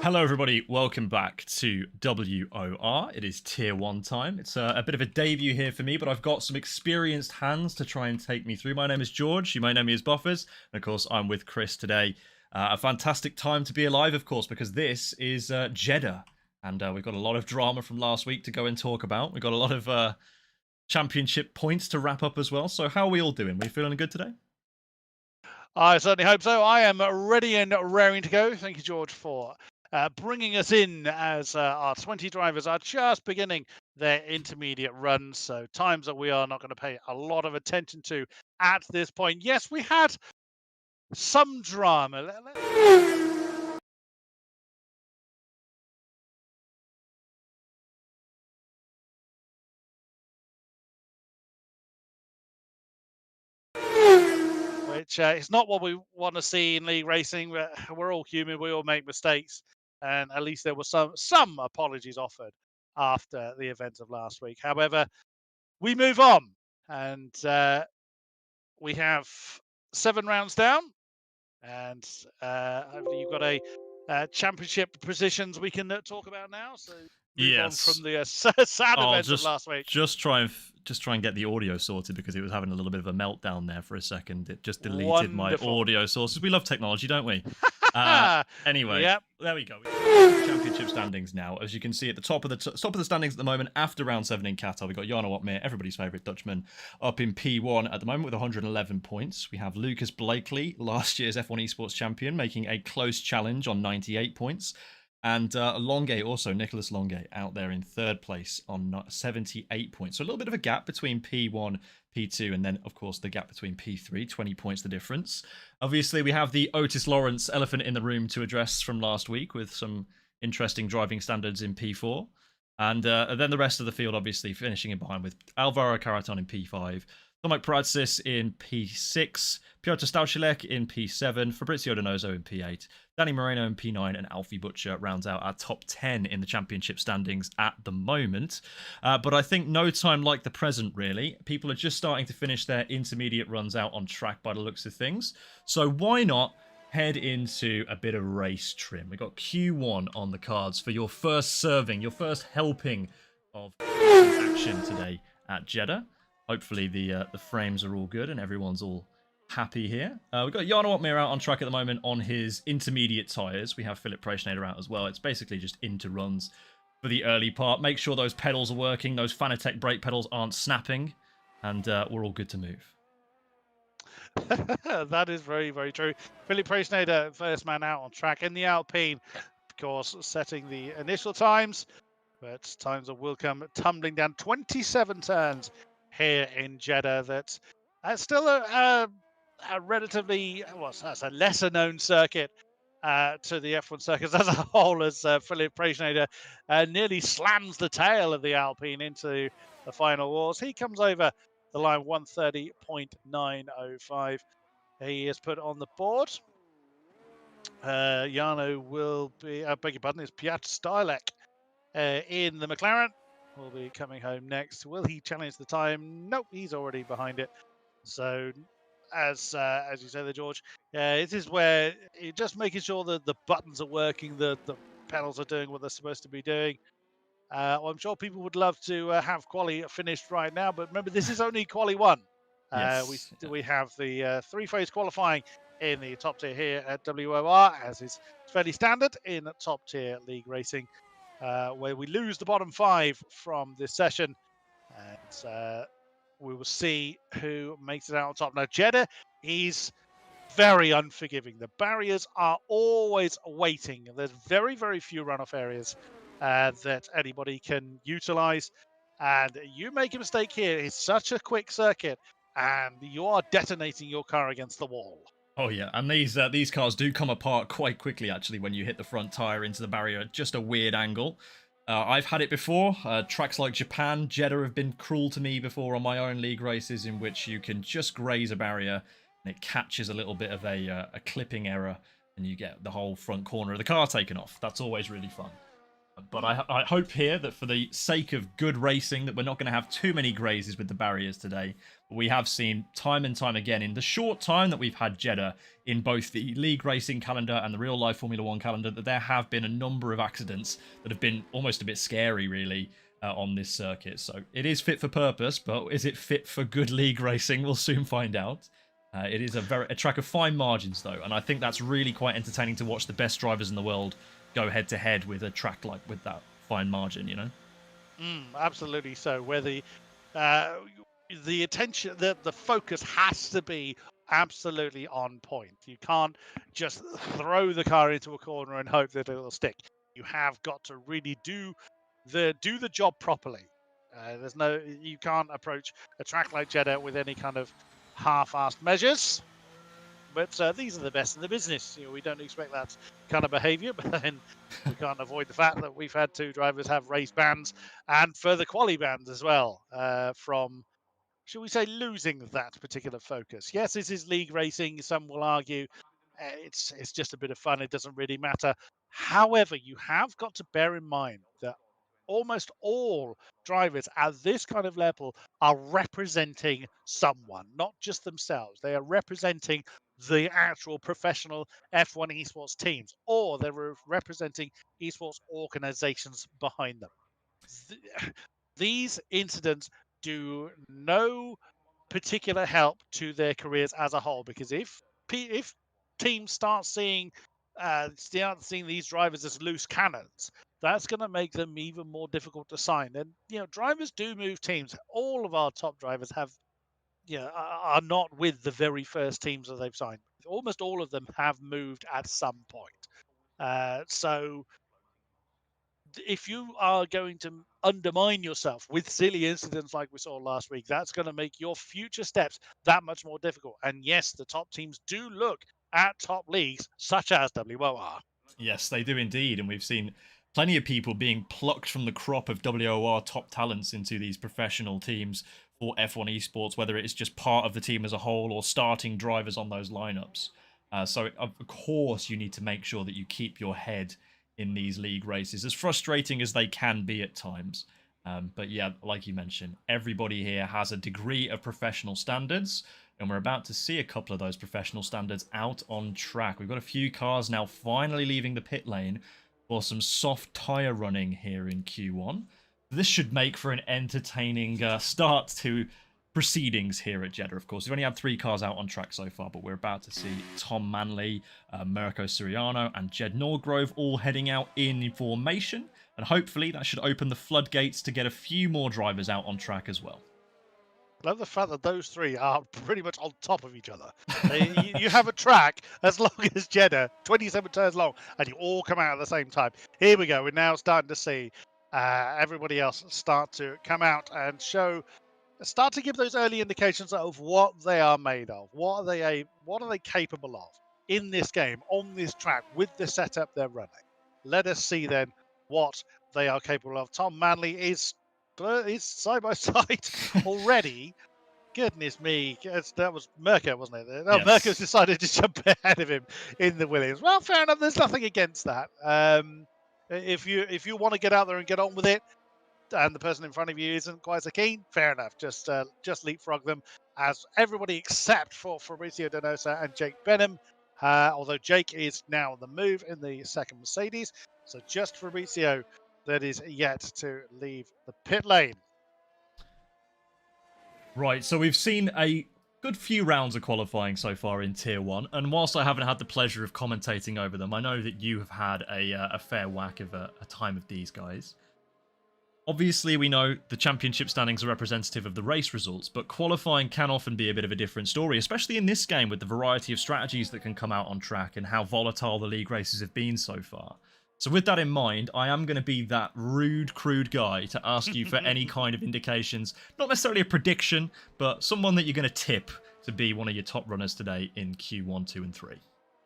Hello everybody, welcome back to WOR. It is tier 1 time. It's a bit of a debut here for me, but I've got some experienced hands to try and take me through. My name is George, you might know me as Buffers, and of course I'm with Chris today. A fantastic time to be alive, of course, because this is Jeddah, and we've got a lot of drama from last week to go and talk about. We've got a lot of championship points to wrap up as well, so how are we all doing? We feeling good today? I certainly hope so. I am ready and raring to go. Thank you, George, for bringing us in as our 20 drivers are just beginning their intermediate runs. So times that we are not going to pay a lot of attention to at this point. Yes, we had some drama. Which is not what we want to see in league racing. We're all human. We all make mistakes. And at least there were some apologies offered after the events of last week. However, we move on. And we have 7 rounds down. And you've got a championship positions we can talk about now. So move on from the sad events of last week. Just try and get the audio sorted because it was having a little bit of a meltdown there for a second. It just deleted my audio sources. We love technology, don't we? Anyway, yep. There we go. Championship standings now. As you can see at the top of the standings at the moment, after round 7 in Qatar, we've got Jarno Uppbeat, everybody's favourite Dutchman, up in P1 at the moment with 111 points. We have Lucas Blakely, last year's F1 Esports champion, making a close challenge on 98 points. And Longue, also Nicholas Longue, out there in 3rd place on 78 points. So a little bit of a gap between P1, P2, and then, of course, the gap between P3, 20 points the difference. Obviously, we have the Otis Lawrence elephant in the room to address from last week with some interesting driving standards in P4. And then the rest of the field, obviously, finishing in behind with Alvaro Caraton in P5, Tomek Paradsis in P6, Piotr Stauchilek in P7, Fabrizio Donoso in P8, Danny Moreno in P9, and Alfie Butcher rounds out our top 10 in the championship standings at the moment. But I think no time like the present, really. People are just starting to finish their intermediate runs out on track by the looks of things. So why not head into a bit of race trim? We've got Q1 on the cards for your first serving, your first helping of action today at Jeddah. Hopefully the frames are all good and everyone's all happy here. We've got Jarno Uppbeat out on track at the moment on his intermediate tyres. We have Philip Preschneider out as well. It's basically just into runs for the early part. Make sure those pedals are working. Those Fanatec brake pedals aren't snapping. And we're all good to move. That is very, very true. Philip Preschneider, first man out on track in the Alpine. Of course, setting the initial times. But times will come tumbling down. 27 turns here in Jeddah. That's still a relatively, that's a lesser known circuit to the F1 circuits as a whole, as Philip Preschneider nearly slams the tail of the Alpine into the final wars. He comes over the line 130.905. He is put on the board. Jarno will be, beg your pardon, is Piotr Stauchilek in the McLaren. Will be coming home next. Will he challenge the time? Nope, he's already behind it. So, as you say there, George, it is where you're just making sure that the buttons are working, the pedals are doing what they're supposed to be doing. Well, I'm sure people would love to have quali finished right now, but remember, this is only quali 1. Yes. We have the 3-phase qualifying in the top tier here at WOR, as is fairly standard in top tier league racing. Where we lose the bottom 5 from this session, and we will see who makes it out on top. Now, Jeddah is very unforgiving. The barriers are always waiting. There's very, very few runoff areas that anybody can utilize. And you make a mistake here, it's such a quick circuit, and you are detonating your car against the wall. Oh yeah, and these cars do come apart quite quickly actually when you hit the front tyre into the barrier at just a weird angle. I've had it before. Tracks like Japan, Jeddah have been cruel to me before on my own league races, in which you can just graze a barrier and it catches a little bit of a clipping error and you get the whole front corner of the car taken off. That's always really fun. But I hope here that for the sake of good racing that we're not going to have too many grazes with the barriers today. We have seen time and time again in the short time that we've had Jeddah in both the league racing calendar and the real life Formula 1 calendar that there have been a number of accidents that have been almost a bit scary really on this circuit. So it is fit for purpose, but is it fit for good league racing? We'll soon find out. It is a track of fine margins though, and I think that's really quite entertaining to watch the best drivers in the world go head to head with a track like with that fine margin, you know. Absolutely. So where the attention, the focus has to be absolutely on point. You can't just throw the car into a corner and hope that it'll stick. You have got to really do the job properly. You can't approach a track like Jeddah with any kind of half-assed measures. But these are the best in the business. We don't expect that kind of behaviour, but then we can't avoid the fact that we've had 2 drivers have race bans and further quali bans as well from, shall we say, losing that particular focus. Yes, this is league racing. Some will argue it's just a bit of fun. It doesn't really matter. However, you have got to bear in mind that almost all drivers at this kind of level are representing someone, not just themselves. They are representing the actual professional F1 esports teams, or they're representing esports organizations behind them. These incidents do no particular help to their careers as a whole, because if teams start seeing these drivers as loose cannons, that's going to make them even more difficult to sign. And drivers do move teams. All of our top drivers are not with the very first teams that they've signed. Almost all of them have moved at some point. So if you are going to undermine yourself with silly incidents like we saw last week, that's going to make your future steps that much more difficult. And yes, the top teams do look at top leagues such as WOR. Yes, they do indeed. And we've seen plenty of people being plucked from the crop of WOR top talents into these professional teams for F1 Esports, whether it's just part of the team as a whole or starting drivers on those lineups. So, of course, you need to make sure that you keep your head in these league races, as frustrating as they can be at times. But yeah, like you mentioned, everybody here has a degree of professional standards, and we're about to see a couple of those professional standards out on track. We've got a few cars now finally leaving the pit lane for some soft tyre running here in Q1. This should make for an entertaining start to proceedings here at Jeddah. Of course, we've only had 3 cars out on track so far, but we're about to see Tom Manley, Mirko Suriano, and Jed Norgrove all heading out in formation, and hopefully that should open the floodgates to get a few more drivers out on track as well. I love the fact that those 3 are pretty much on top of each other. You have a track as long as Jeddah, 27 turns long, and you all come out at the same time. Here we go. We're now starting to see everybody else start to come out and start to give those early indications of what they are made of. What are they capable of in this game, on this track, with the setup they're running? Let us see then what they are capable of. Tom Manley is side by side already. Goodness me, that was Mirko, wasn't it? No, yes. Mirko's decided to jump ahead of him in the Williams. Well, fair enough. There's nothing against that. If you want to get out there and get on with it, and the person in front of you isn't quite so keen, fair enough. Just leapfrog them, as everybody except for Fabrizio Donosa and Jake Benham. Although Jake is now on the move in the second Mercedes, so just Fabrizio that is yet to leave the pit lane. Right, so we've seen a good few rounds of qualifying so far in Tier 1, and whilst I haven't had the pleasure of commentating over them, I know that you have had a fair whack of a time of these guys. Obviously, we know the championship standings are representative of the race results, but qualifying can often be a bit of a different story, especially in this game with the variety of strategies that can come out on track and how volatile the league races have been so far. So with that in mind, I am going to be that rude, crude guy to ask you for any kind of indications, not necessarily a prediction, but someone that you're going to tip to be one of your top runners today in Q1, 2, and 3.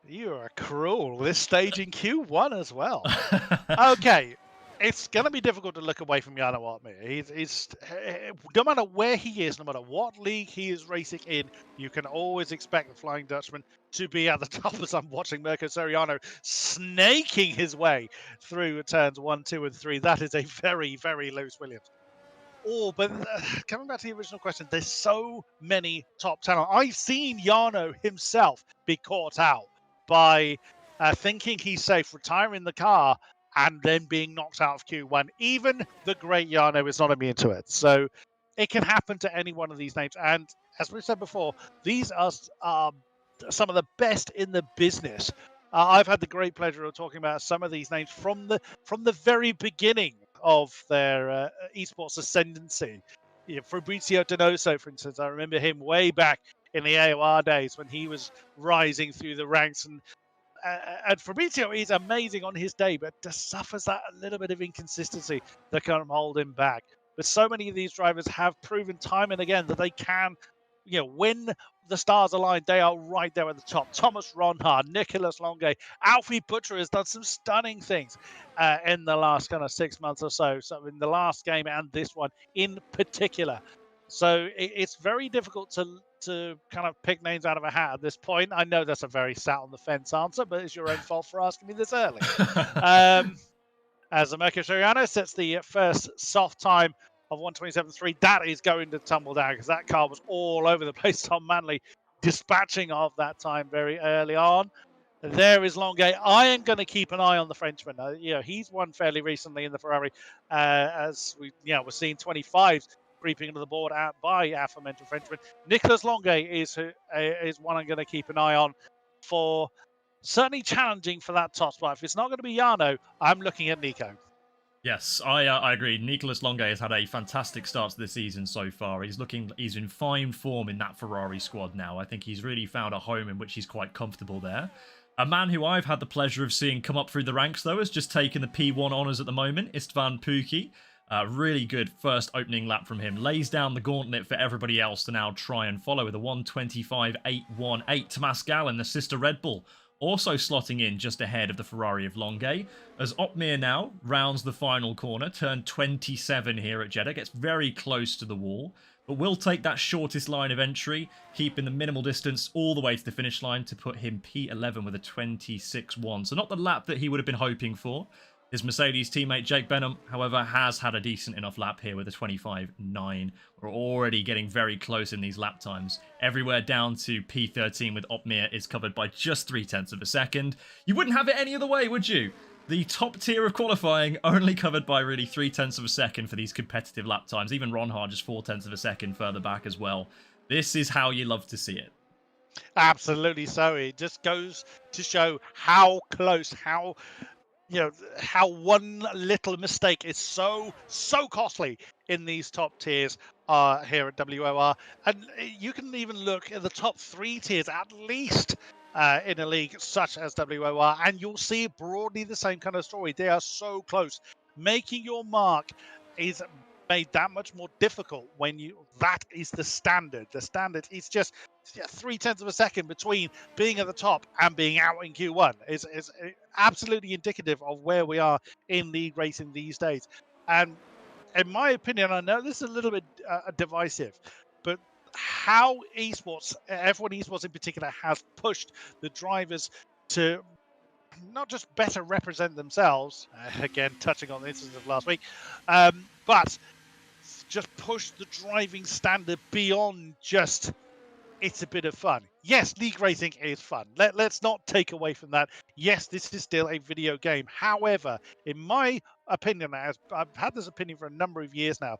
You are cruel. This stage in Q1 as well. Okay. It's going to be difficult to look away from Jarno Opmeer. He's no matter where he is, no matter what league he is racing in, you can always expect the Flying Dutchman to be at the top. As I'm watching Mirko Soriano snaking his way through turns 1, 2, and 3. That is a very, very Lewis Williams. Oh, but coming back to the original question, there's so many top talent. I've seen Jarno himself be caught out by thinking he's safe, retiring the car, and then being knocked out of Q1. Even the great Jarno is not immune to it. So it can happen to any one of these names. And as we said before, these are some of the best in the business. I've had the great pleasure of talking about some of these names from the very beginning of their esports ascendancy. Fabrizio Donoso, for instance, I remember him way back in the AOR days when he was rising through the ranks. And Fabrizio is amazing on his day, but just suffers that a little bit of inconsistency that can hold him back. But so many of these drivers have proven time and again that they can, when the stars align, they are right there at the top. Thomas Ronhard, Nicolas Longue, Alfie Butcher has done some stunning things in the last kind of 6 months or so. So in the last game and this one in particular. So it's very difficult to kind of pick names out of a hat at this point. I know that's a very sat on the fence answer, but it's your own fault for asking me this early. As Mirko Soriano sets the first soft time of 1:27.3, that is going to tumble down because that car was all over the place. Tom Manley dispatching of that time very early on. There is Longue. I am going to keep an eye on the Frenchman. He's won fairly recently in the Ferrari, as we're seeing 25s creeping into the board out by aforementioned Frenchman. Nicolas Longue is one I'm going to keep an eye on for certainly challenging for that top spot. If it's not going to be Jarno, I'm looking at Nico. Yes, I agree. Nicolas Longue has had a fantastic start to the season so far. He's in fine form in that Ferrari squad now. I think he's really found a home in which he's quite comfortable there. A man who I've had the pleasure of seeing come up through the ranks, though, has just taken the P1 honours at the moment, Istvan Pukki. Really good first opening lap from him. Lays down the gauntlet for everybody else to now try and follow with a 1:25.818. Tomas Gall, the sister Red Bull, also slotting in just ahead of the Ferrari of Longue, as Opmeer now rounds the final corner, turn 27 here at Jeddah, gets very close to the wall, but will take that shortest line of entry, keeping the minimal distance all the way to the finish line to put him P11 with a 26.1. So not the lap that he would have been hoping for. His Mercedes teammate Jake Benham, however, has had a decent enough lap here with a 25.9. We're already getting very close in these lap times. Everywhere down to P13 with Opmeer is covered by just 0.3 of a second. You wouldn't have it any other way, would you? The top tier of qualifying only covered by really 0.3 of a second for these competitive lap times. Even Ronhard just 0.4 of a second further back as well. This is how you love to see it. Absolutely so. It just goes to show how close, how one little mistake is so costly in these top tiers here at WOR. And you can even look at the top 3 tiers at least in a league such as WOR, and you'll see broadly the same kind of story. They are so close. Making your mark is made that much more difficult when that is the standard. The standard is just 0.3 of a second between being at the top and being out in Q1. Is absolutely indicative of where we are in league racing these days. And in my opinion, I know this is a little bit divisive, but how esports, F1 Esports in particular, has pushed the drivers to not just better represent themselves, again touching on the instance of last week, but just push the driving standard beyond just it's a bit of fun. Yes, league racing is fun. Let's not take away from that. Yes, this is still a video game. However, in my opinion, I've had this opinion for a number of years now,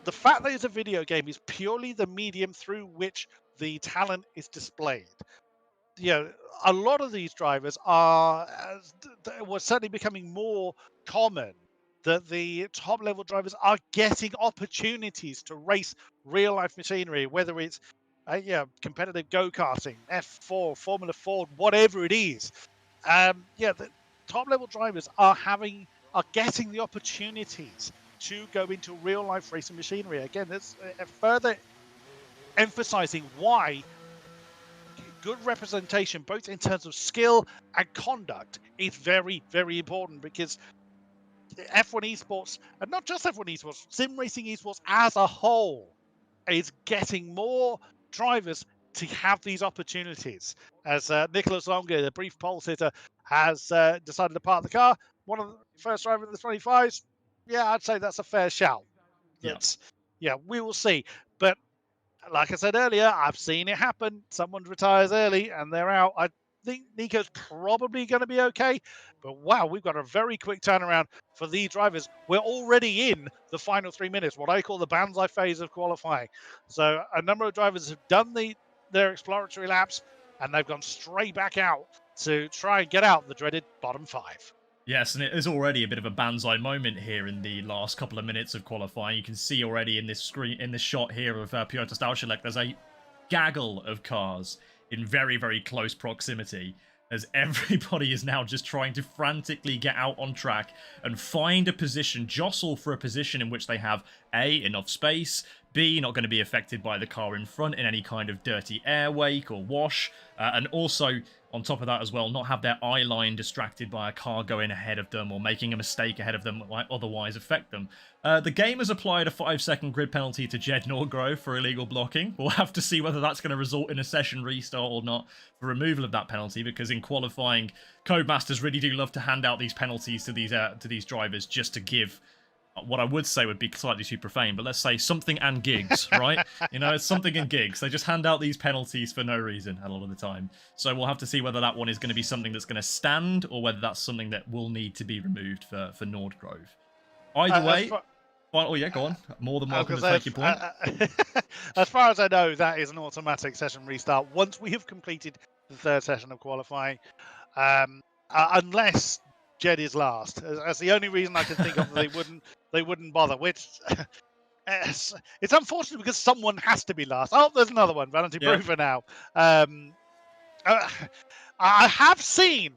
the fact that it's a video game is purely the medium through which the talent is displayed. A lot of these drivers were certainly becoming more common, that the top level drivers are getting opportunities to race real life machinery, whether it's competitive go-karting, F4, Formula Ford, whatever it is. The top level drivers are getting the opportunities to go into real life racing machinery. Again, that's further emphasizing why good representation, both in terms of skill and conduct, is very, very important, because F1 Esports, and not just F1 Esports, sim racing esports as a whole is getting more drivers to have these opportunities. As Nicholas Longer, the brief pole sitter, has decided to park the car, one of the first driver in the 25s, yeah, I'd say that's a fair shout. That's, yeah, we will see. But like I said earlier, I've seen it happen. Someone retires early and they're out. I think Nico's probably going to be okay. But wow, we've got a very quick turnaround for these drivers. We're already in the final 3 minutes, what I call the Banzai phase of qualifying. So a number of drivers have done their exploratory laps and they've gone straight back out to try and get out the dreaded bottom 5. Yes, and it is already a bit of a Banzai moment here in the last couple of minutes of qualifying. You can see already in this shot here of Piotr Stauschelek, there's a gaggle of cars in very, very close proximity, as everybody is now just trying to frantically get out on track and find a position, jostle for a position in which they have A, enough space, B, not going to be affected by the car in front in any kind of dirty air wake or wash, and also, on top of that as well, not have their eye line distracted by a car going ahead of them or making a mistake ahead of them that might otherwise affect them. The game has applied a 5-second grid penalty to Jed Nordgrove for illegal blocking. We'll have to see whether that's going to result in a session restart or not for removal of that penalty, because in qualifying, Codemasters really do love to hand out these penalties to these drivers just to give what I would say would be slightly too profane, but let's say something and gigs, right? You know, it's something and gigs. They just hand out these penalties for no reason a lot of the time. So we'll have to see whether that one is going to be something that's going to stand or whether that's something that will need to be removed for Nordgrove. Either way... Oh, yeah, go on. More than welcome to take your point. As far as I know, that is an automatic session restart once we have completed the third session of qualifying. Unless Jed is last. That's the only reason I can think of they wouldn't bother. Which it's unfortunate because someone has to be last. Oh, there's another one. Valentin Brufer now. I have seen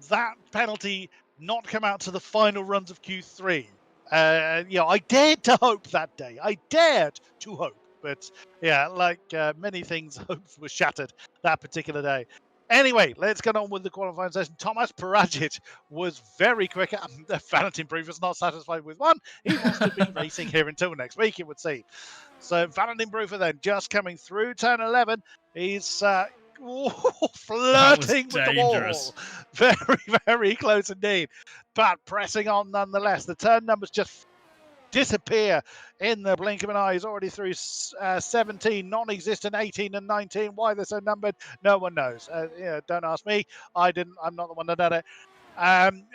that penalty not come out to the final runs of Q3. I dared to hope that day. I dared to hope. But yeah, like many things, hopes were shattered that particular day. Anyway, let's get on with the qualifying session. Tomasz Paradzic was very quick. Valentin Brufer's not satisfied with one. He wants to be racing here until next week, it would seem. So Valentin Brufer then just coming through turn 11. He's flirting with the wall. Very, very close indeed. But pressing on nonetheless. The turn numbers just disappear in the blink of an eye. He's already through 17, non-existent 18 and 19. Why they're so numbered, no one knows. Don't ask me. I'm not the one that did it.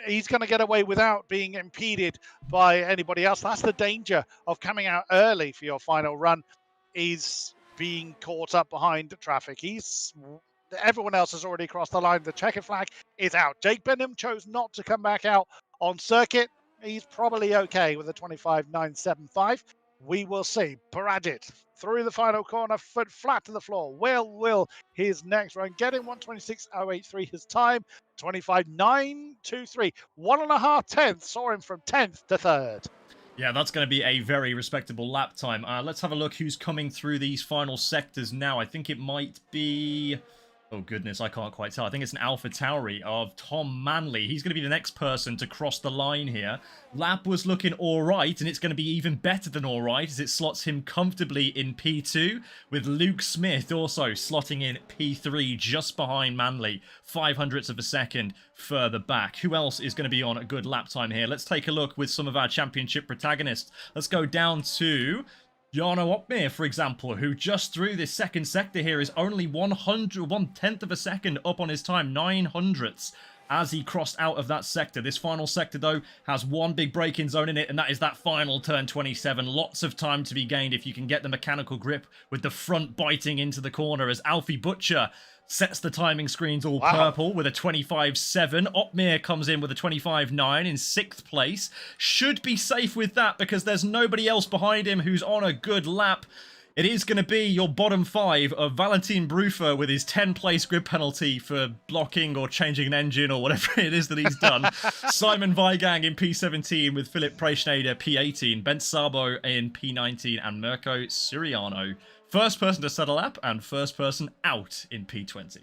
He's going to get away without being impeded by anybody else. That's the danger of coming out early for your final run, is being caught up behind traffic. Everyone else has already crossed the line. The checkered flag is out. Jake Benham chose not to come back out on circuit. He's probably okay with a 25.975. We will see. Paradzic through the final corner, foot flat to the floor. Will his next run getting 126.083 his time, 25.923. 1.5 tenths saw him from 10th to 3rd. Yeah, that's going to be a very respectable lap time. Let's have a look who's coming through these final sectors now. I think it might be... Oh, goodness, I can't quite tell. I think it's an Alpha Tauri of Tom Manley. He's going to be the next person to cross the line here. Lap was looking all right, and it's going to be even better than all right as it slots him comfortably in P2, with Luke Smith also slotting in P3 just behind Manley, 0.05 of a second further back. Who else is going to be on a good lap time here? Let's take a look with some of our championship protagonists. Let's go down to Jarno Opmeer, for example, who just through this second sector here is only 1/10 of a second up on his time, 0.09 as he crossed out of that sector. This final sector, though, has one big braking zone in it, and that is that final turn 27. Lots of time to be gained if you can get the mechanical grip with the front biting into the corner as Alfie Butcher sets the timing screens all purple with a 25.7. Opmeer comes in with a 25.9 in 6th place. Should be safe with that because there's nobody else behind him who's on a good lap. It is going to be your bottom 5 of Valentin Brufer with his 10-place grid penalty for blocking or changing an engine or whatever it is that he's done. Simon Weigang in P17 with Philip Preschneider P18, Bent Sabo in P19 and Mirko Siriano. First person to set a lap and first person out in P20.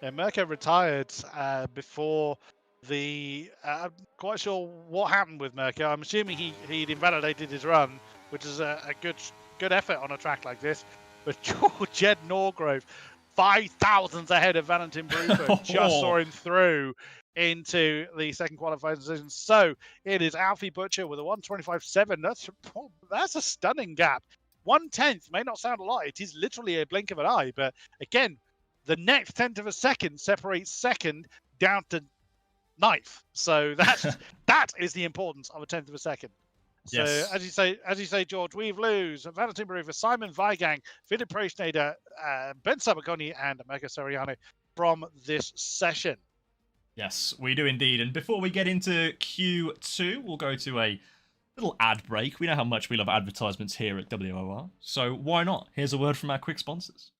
Yeah, Mirko retired before I'm quite sure what happened with Merkel. I'm assuming he'd invalidated his run, which is a good effort on a track like this. But Jed Norgrove, 5,000s ahead of Valentin Bruford, just saw him through into the second qualifying position. So it is Alfie Butcher with a 1:25.7. That's a stunning gap. 1/10 may not sound a lot. It is literally a blink of an eye. But again, the next 10th of a second separates second down to 9th. So that is the importance of a 10th of a second. So yes. as you say, George, we've lose Valentin Bruford, Simon Weigang, Philip Preschneider, Ben Sabaconi, and Mega Soriano from this session. Yes, we do indeed. And before we get into Q2, we'll go to a little ad break. We know how much we love advertisements here at WOR, so why not? Here's a word from our quick sponsors.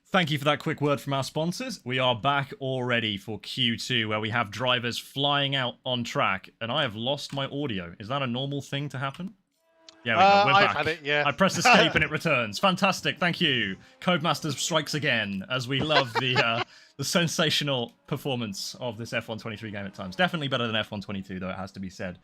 Thank you for that quick word from our sponsors. We are back already for Q2, where we have drivers flying out on track, and I have lost my audio. Is that a normal thing to happen? Yeah, we go. We're I've back. had it, yeah. I press escape and it returns. Fantastic, thank you. Codemasters strikes again, as we love the sensational performance of this F1 23 game at times. Definitely better than F1 22, though, it has to be said.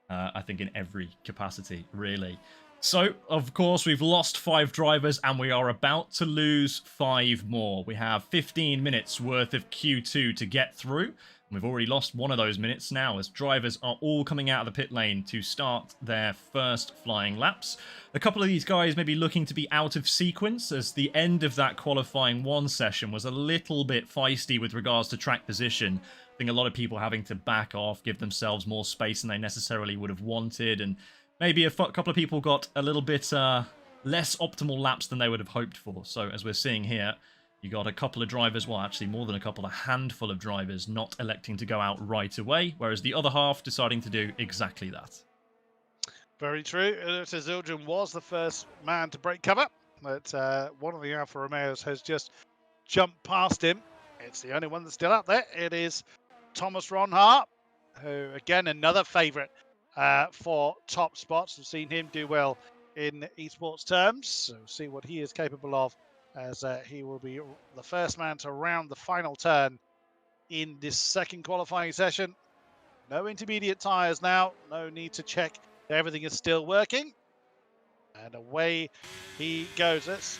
I think in every capacity, really. So, of course, we've lost 5 drivers and we are about to lose 5 more. We have 15 minutes worth of Q2 to get through. We've already lost one of those minutes now as drivers are all coming out of the pit lane to start their first flying laps. A couple of these guys may be looking to be out of sequence as the end of that qualifying 1 session was a little bit feisty with regards to track position. I think a lot of people having to back off, give themselves more space than they necessarily would have wanted, and maybe a couple of people got a little bit less optimal laps than they would have hoped for. So as we're seeing here, you got a couple of drivers, well actually more than a couple, a handful of drivers not electing to go out right away, whereas the other half deciding to do exactly that. Very true. Zildjian was the first man to break cover, but one of the Alfa Romeos has just jumped past him. It's the only one that's still up there. It is Thomas Ronhart, who again another favourite for top spots. We've seen him do well in esports terms, so see what he is capable of, as he will be the first man to round the final turn in this second qualifying session. No intermediate tyres now, no need to check that everything is still working, and away he goes. Let's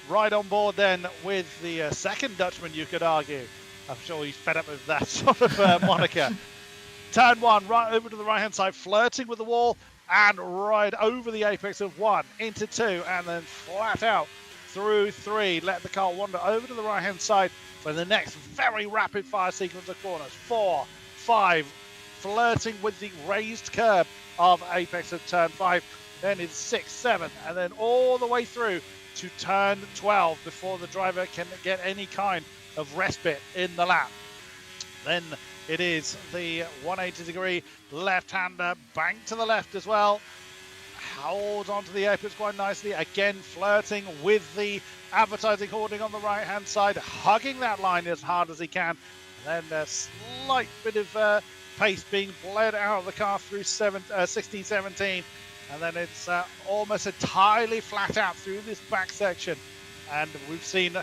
ride on board then with the second Dutchman, you could argue. I'm sure he's fed up with that sort of moniker. Turn 1, right over to the right-hand side, flirting with the wall, and ride over the apex of 1 into 2, and then flat out through 3. Let the car wander over to the right-hand side for the next very rapid-fire sequence of corners. 4, 5, flirting with the raised curb of apex of turn 5. Then it's 6, 7, and then all the way through to turn 12 before the driver can get any kind of respite in the lap. Then it is the 180-degree left-hander, bank to the left as well. Holds onto the apex quite nicely. Again, flirting with the advertising hoarding on the right-hand side, hugging that line as hard as he can. And then a slight bit of pace being bled out of the car through 16, 17. And then it's almost entirely flat out through this back section. And we've seen,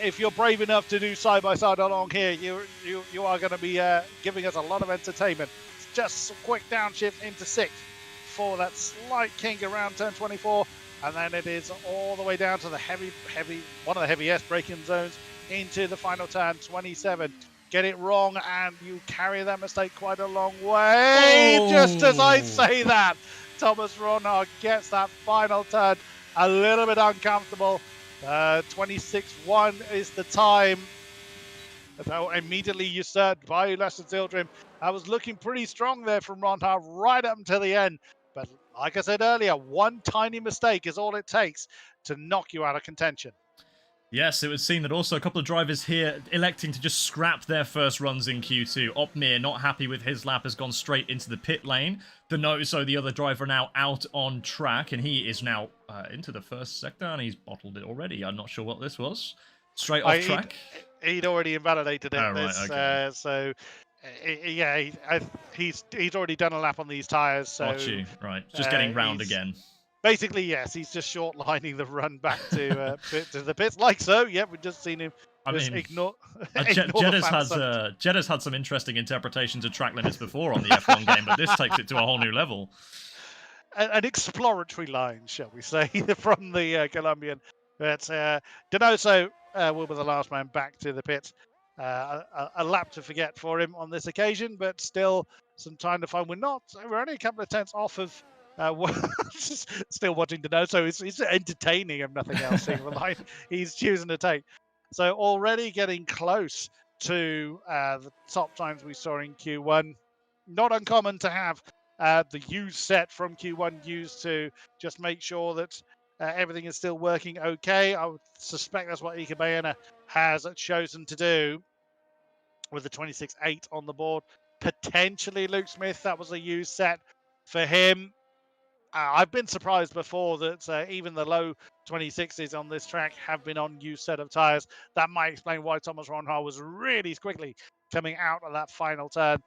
if you're brave enough to do side-by-side along here, you are going to be giving us a lot of entertainment. It's just some quick downshift into 6th for that slight kink around turn 24. And then it is all the way down to the one of the heaviest braking zones into the final turn, 27. Get it wrong and you carry that mistake quite a long way. Oh. Just as I say that, Thomas Ronhart gets that final turn a little bit uncomfortable. 26.1 is the time. So immediately usurped by Lester Zildjian. I was looking pretty strong there from Ronhart right up until the end. But like I said earlier, one tiny mistake is all it takes to knock you out of contention. Yes, it would seem that also a couple of drivers here electing to just scrap their first runs in Q2. Opmir, not happy with his lap, has gone straight into the pit lane. Denoso, the other driver, now out on track, and he is now into the first sector, and he's bottled it already. I'm not sure what this was. Straight off track. He'd already invalidated it. Oh, right, okay. So, yeah, he's already done a lap on these tyres. So, got you. Right, just getting round again. Basically, yes, he's just short-lining the run back to the pits, like so. Yep, we've just seen him. Ignore Jeddah's had some interesting interpretations of track limits before on the F1 game, but this takes it to a whole new level. An exploratory line, shall we say, from the Colombian. But Denoso will be the last man back to the pits. A lap to forget for him on this occasion, but still some time to find. We're only a couple of tenths off of. Still watching Denoso. He's entertaining him, nothing else. The line he's choosing to take. So already getting close to the top times we saw in Q1. Not uncommon to have the use set from Q1 used to just make sure that everything is still working okay. I would suspect that's what Ika Bayena has chosen to do with the 26.8 on the board. Potentially Luke Smith, that was a use set for him. I've been surprised before that even the low 26s on this track have been on new set of tyres. That might explain why Thomas Ronhar was really quickly coming out of that final turn.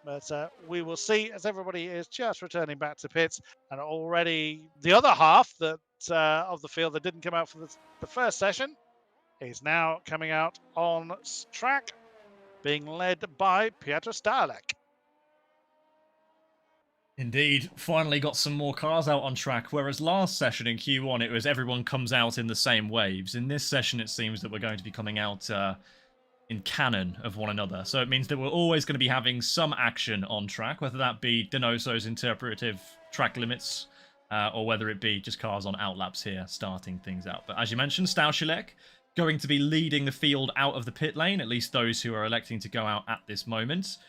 But we will see as everybody is just returning back to pits. And already the other half of the field that didn't come out for the first session is now coming out on track, being led by Piotr Starlek. Indeed, finally got some more cars out on track, whereas last session in Q1 it was everyone comes out in the same waves. In this session it seems that we're going to be coming out in canon of one another, so it means that we're always going to be having some action on track, whether that be Denoso's interpretive track limits, or whether it be just cars on outlaps here starting things out. But as you mentioned, Stauschilek going to be leading the field out of the pit lane, at least those who are electing to go out at this moment.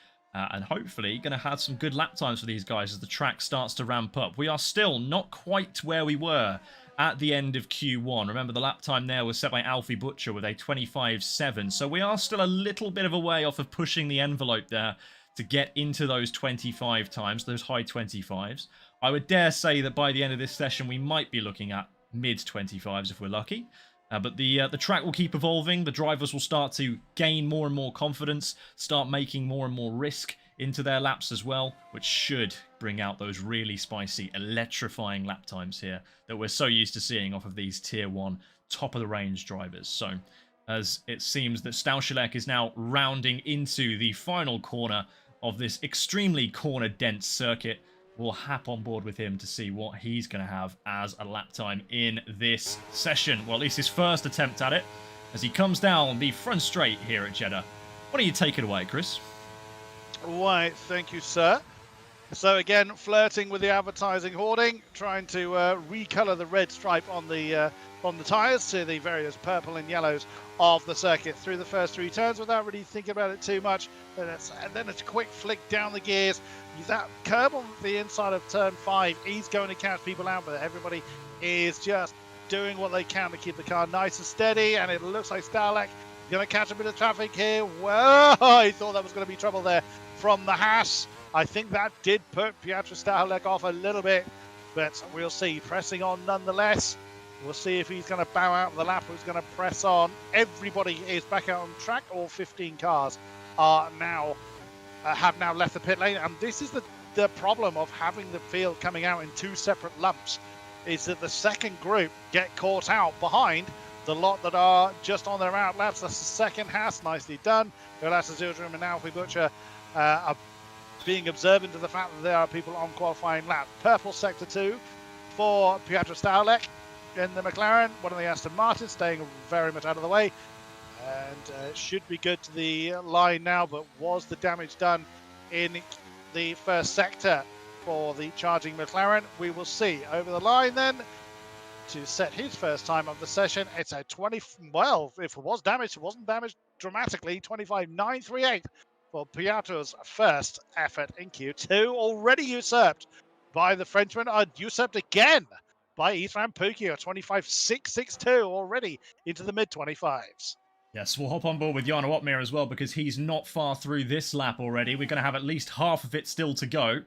And hopefully going to have some good lap times for these guys as the track starts to ramp up. We are still not quite where we were at the end of Q1. Remember, the lap time there was set by Alfie Butcher with a 25.7. So we are still a little bit of a way off of pushing the envelope there to get into those 25 times, those high 25s. I would dare say that by the end of this session, we might be looking at mid-25s if we're lucky. But the track will keep evolving. The drivers will start to gain more and more confidence, start making more and more risk into their laps as well, which should bring out those really spicy, electrifying lap times here that we're so used to seeing off of these Tier 1 top-of-the-range drivers. So, as it seems that Stauschilek is now rounding into the final corner of this extremely corner-dense circuit, we'll hop on board with him to see what he's going to have as a lap time in this session. Well, at least his first attempt at it, as he comes down the front straight here at Jeddah. Why don't you take it away, Chris? Why, thank you, sir. So again, flirting with the advertising hoarding, trying to recolour the red stripe on the tyres to the various purple and yellows of the circuit through the first three turns without really thinking about it too much. And then it's a quick flick down the gears. That curb on the inside of turn 5, he's going to catch people out, but everybody is just doing what they can to keep the car nice and steady. And it looks like Starlek going to catch a bit of traffic here. Well, I thought that was going to be trouble there from the Haas. I think that did put Piotr Starlek off a little bit, but we'll see. Pressing on nonetheless. We'll see if he's going to bow out the lap, who's going to press on. Everybody is back out on track. All 15 cars are now have now left the pit lane, and this is the problem of having the field coming out in two separate lumps, is that the second group get caught out behind the lot that are just on their out laps. That's the second Haas, nicely done. Golasa Zildrum and Alfie Butcher are being observant of the fact that there are people on qualifying lap. Purple sector 2 for Piotr Starlek in the McLaren, one of the Aston Martins staying very much out of the way. And should be good to the line now, but was the damage done in the first sector for the charging McLaren? We will see. Over the line then to set his first time of the session. It's a 20, well, if it was damaged, it wasn't damaged dramatically. 25.938 for Piotr's first effort in Q2, already usurped by the Frenchman are usurped again by Isran Pookie, a 25.662 already into the mid-25s. Yes, we'll hop on board with Jarno Opmeer as well because he's not far through this lap already. We're going to have at least half of it still to go.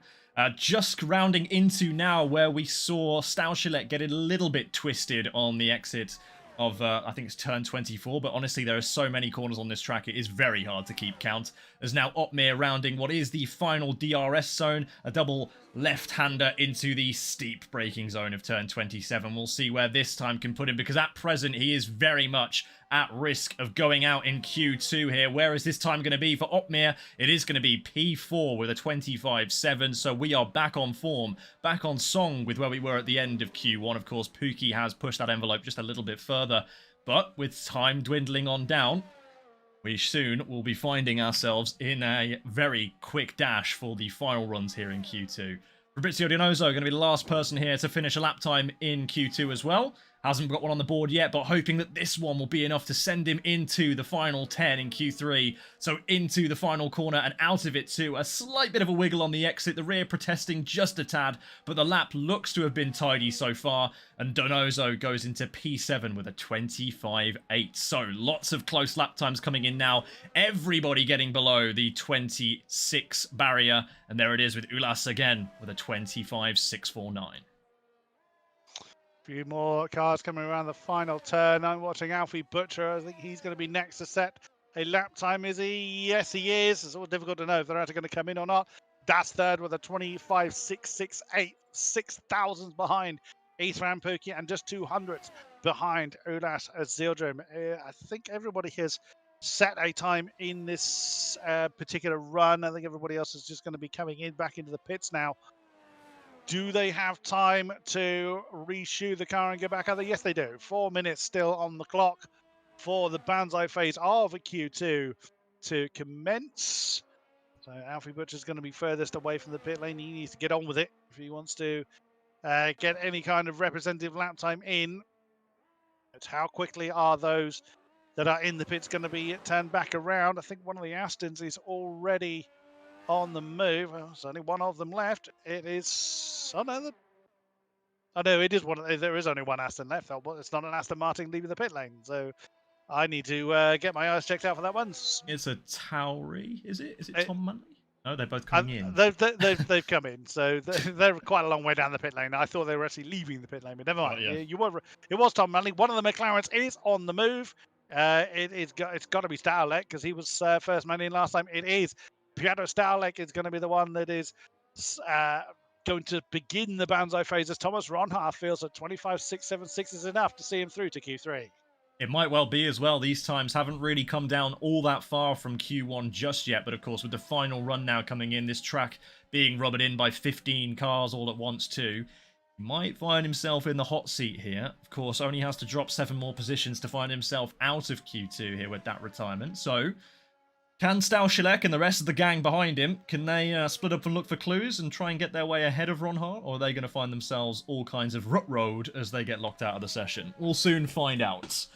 Just rounding into now where we saw Stauschilet get a little bit twisted on the exit of, I think it's turn 24, but honestly there are so many corners on this track it is very hard to keep count. As now Opmeer rounding what is the final DRS zone, a double left-hander into the steep braking zone of turn 27. We'll see where this time can put him, because at present he is very much at risk of going out in Q2 here. Where is this time going to be for Opmeer? It is going to be P4 with a 25.7, so we are back on form, back on song with where we were at the end of Q1. Of course, Pookie has pushed that envelope just a little bit further, but with time dwindling on down, we soon will be finding ourselves in a very quick dash for the final runs here in Q2. Fabrizio Dinoso going to be the last person here to finish a lap time in Q2 as well. Hasn't got one on the board yet, but hoping that this one will be enough to send him into the final 10 in Q3. So into the final corner and out of it too. A slight bit of a wiggle on the exit, the rear protesting just a tad, but the lap looks to have been tidy so far. And Donoso goes into P7 with a 25.8. So lots of close lap times coming in now. Everybody getting below the 26 barrier. And there it is with Ulas again with a 25.649. Few more cars coming around the final turn. I'm watching Alfie Butcher. I think he's going to be next to set a lap time, is he? Yes, he is. It's all difficult to know if they're actually going to come in or not. That's third with a 25.668, 6,000 behind Isran Pookie and just 200s behind Ulas Zildrim. I think everybody has set a time in this particular run. I think everybody else is just going to be coming in back into the pits now. Do they have time to reshoe the car and get back out there? Yes, they do. 4 minutes still on the clock for the Banzai phase of a Q2 to commence. So Alfie Butcher's going to be furthest away from the pit lane. He needs to get on with it if he wants to get any kind of representative lap time in. It's how quickly are those that are in the pits going to be turned back around? I think one of the Astons is already on the move. Well, there's only one of them left. It is... Oh, no. It is one. There is only one Aston left. It's not an Aston Martin leaving the pit lane. So I need to get my eyes checked out for that one. It's a Tauri, is it? Is it Tom Manley? No, they're both coming in. They've come in. So they're quite a long way down the pit lane. I thought they were actually leaving the pit lane, but never mind. Oh, yeah. It was Tom Manley. One of the McLarens is on the move. It's got to be Starlek because he was first man in last time. It is. Piotr Starlek is going to be the one that is going to begin the Banzai phase, as Thomas Ronhaar feels that 25.676 is enough to see him through to Q3. It might well be as well. These times haven't really come down all that far from Q1 just yet, but of course with the final run now coming in, this track being rubbered in by 15 cars all at once too, he might find himself in the hot seat here. Of course, only has to drop 7 more positions to find himself out of Q2 here with that retirement. So can Stauschilet and the rest of the gang behind him, can they split up and look for clues and try and get their way ahead of Ronhaar? Or are they going to find themselves all kinds of rut road as they get locked out of the session? We'll soon find out,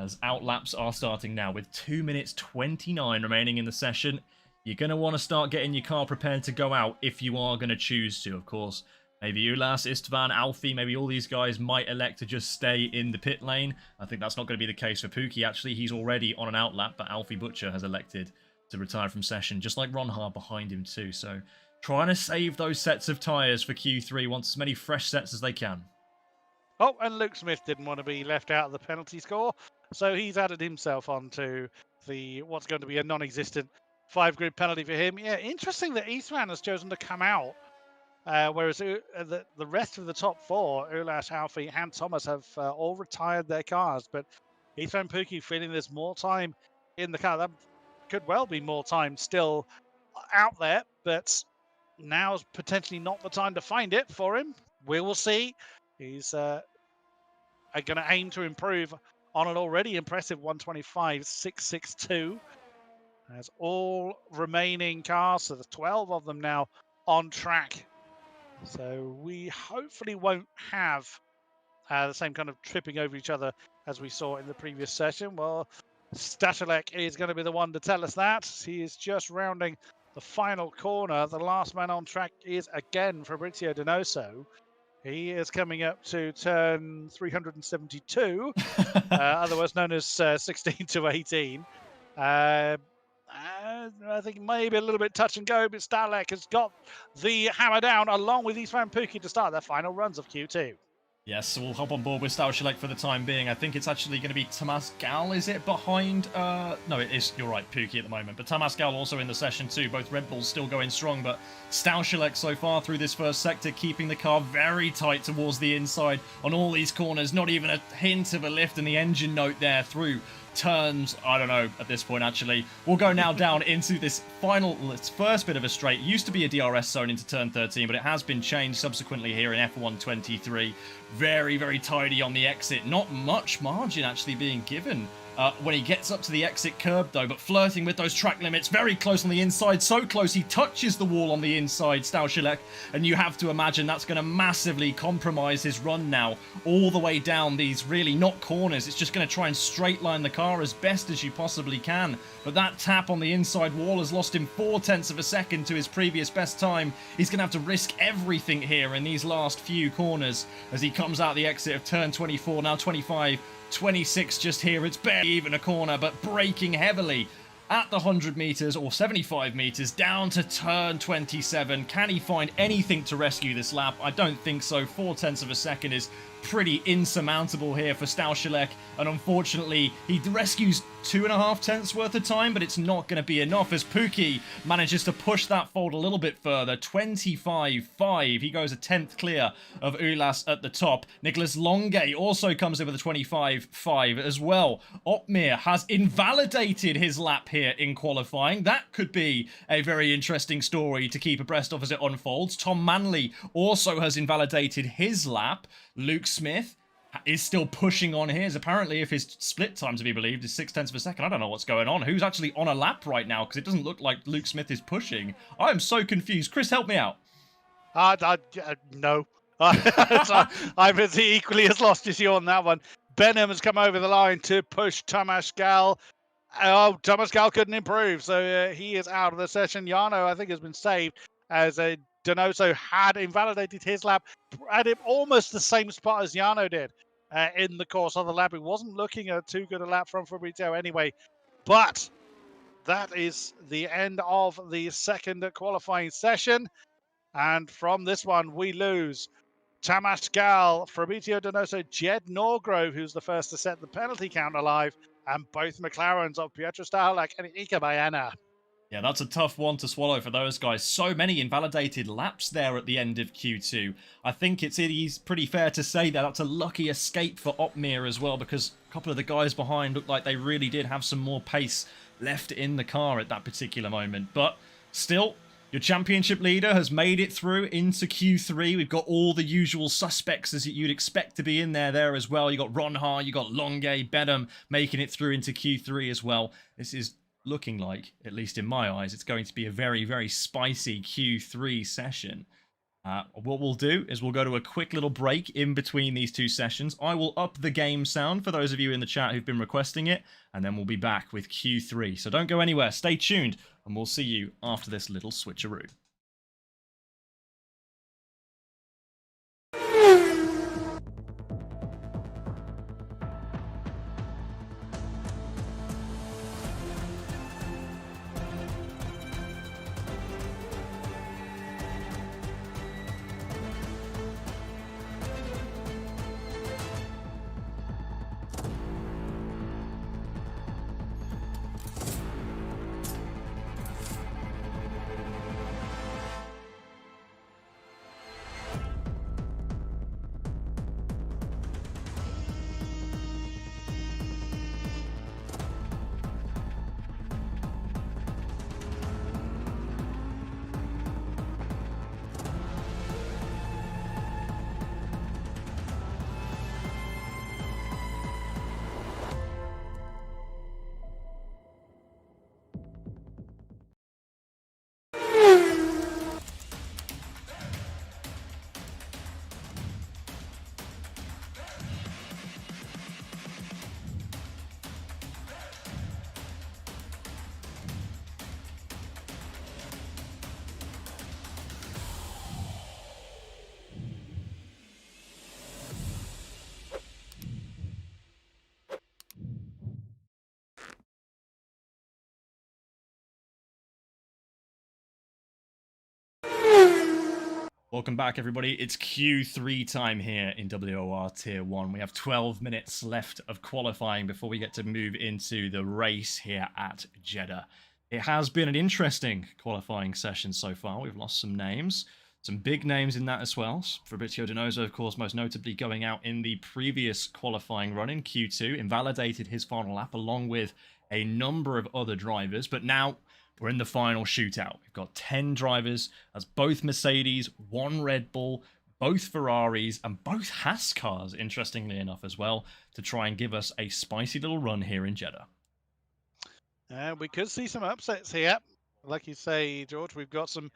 as outlaps are starting now with 2 minutes 29 remaining in the session. You're going to want to start getting your car prepared to go out if you are going to choose to, of course. Maybe Ulas, Istvan, Alfie, maybe all these guys might elect to just stay in the pit lane. I think that's not going to be the case for Pookie, actually. He's already on an outlap, but Alfie Butcher has elected to retire from session, just like Ronhaar behind him too. So trying to save those sets of tyres for Q3, wants as many fresh sets as they can. Oh, and Luke Smith didn't want to be left out of the penalty score, so he's added himself onto the what's going to be a non-existent 5-grid penalty for him. Yeah, interesting that Eastman has chosen to come out, whereas the rest of the top 4, Ulas, Alfie and Thomas, have all retired their cars, but Eastman Pookie feeling there's more time in the car. That could well be more time still out there, but now's potentially not the time to find it for him. We will see. He's going to aim to improve on an already impressive 125.662. As all remaining cars, so there's 12 of them now on track. So we hopefully won't have the same kind of tripping over each other as we saw in the previous session. Well, Stauschilet is going to be the one to tell us that. He is just rounding the final corner. The last man on track is again Fabrizio Donoso. He is coming up to turn 372, otherwise known as 16 to 18. I think maybe a little bit touch and go, but Starlek has got the hammer down along with Istvan Pukki to start their final runs of Q2. Yes, so we'll hop on board with Stauschelek for the time being. I think it's actually going to be Tomas Gal, is it, behind... No, it is, you're right, Pukki at the moment. But Tomas Gal also in the session too. Both Red Bulls still going strong, but Stauschelek so far through this first sector, keeping the car very tight towards the inside on all these corners. Not even a hint of a lift in the engine note there through turns, I don't know at this point actually. We'll go now down into this first bit of a straight. It used to be a DRS zone into turn 13, but it has been changed subsequently here in F1 23. Very, very tidy on the exit. Not much margin actually being given when he gets up to the exit curb though, but flirting with those track limits, very close on the inside, so close he touches the wall on the inside, Stauschelek, and you have to imagine that's going to massively compromise his run now, all the way down these really not corners. It's just going to try and straight line the car as best as you possibly can, but that tap on the inside wall has lost him 0.4 of a second to his previous best time. He's going to have to risk everything here in these last few corners as he comes out the exit of turn 24, now 25, 26 just here. It's barely even a corner, but braking heavily at the 100 meters or 75 meters down to turn 27. Can he find anything to rescue this lap? I don't think so. 0.4 of a second is pretty insurmountable here for Stauschelek, and unfortunately he rescues 2.5 worth of time, but it's not going to be enough as Pukki manages to push that fold a little bit further. 25.5. He goes a 10th clear of Ulas at the top. Nicholas Longe also comes in with a 25.5 as well. Opmeer has invalidated his lap here in qualifying. That could be a very interesting story to keep abreast of as it unfolds. Tom Manley also has invalidated his lap. Luke Smith is still pushing on here. Apparently, if his split time to be believed is 0.6 of a second, I don't know what's going on. Who's actually on a lap right now? Because it doesn't look like Luke Smith is pushing. I am so confused. Chris, help me out. No. I'm as equally as lost as you on that one. Benham has come over the line to push Tomas Gal. Oh, Tomas Gal couldn't improve, so he is out of the session. Jarno, I think, has been saved as Donoso had invalidated his lap at almost the same spot as Jarno did in the course of the lap. It wasn't looking at too good a lap from Fabrizio anyway, but that is the end of the second qualifying session. And from this one, we lose Tomas Gal, Fabrizio Donoso, Jed Norgrove, who's the first to set the penalty count alive, and both McLarens of Pietro Stauschelek and Ika Bayana. Yeah, that's a tough one to swallow for those guys. So many invalidated laps there at the end of Q2. I think it's pretty fair to say that that's a lucky escape for Opmeer as well, because a couple of the guys behind looked like they really did have some more pace left in the car at that particular moment. But still, your championship leader has made it through into Q3. We've got all the usual suspects as you'd expect to be in there as well. You got Ronha, you got Longe, Benham making it through into Q3 as well. This is looking like, at least in my eyes, it's going to be a very, very spicy Q3 session. What we'll do is we'll go to a quick little break in between these two sessions. I will up the game sound for those of you in the chat who've been requesting it, and then we'll be back with Q3. So don't go anywhere, stay tuned, and we'll see you after this little switcheroo. Welcome back, everybody. It's Q3 time here in WOR Tier 1. We have 12 minutes left of qualifying before we get to move into the race here at Jeddah. It has been an interesting qualifying session so far. We've lost some names, some big names in that as well. Fabrizio Donoso, of course, most notably going out in the previous qualifying run in Q2, invalidated his final lap along with a number of other drivers, but now we're in the final shootout. We've got 10 drivers, as both Mercedes, one Red Bull, both Ferraris, and both Haas cars, interestingly enough, as well, to try and give us a spicy little run here in Jeddah. We could see some upsets here. Like you say, George, we've got some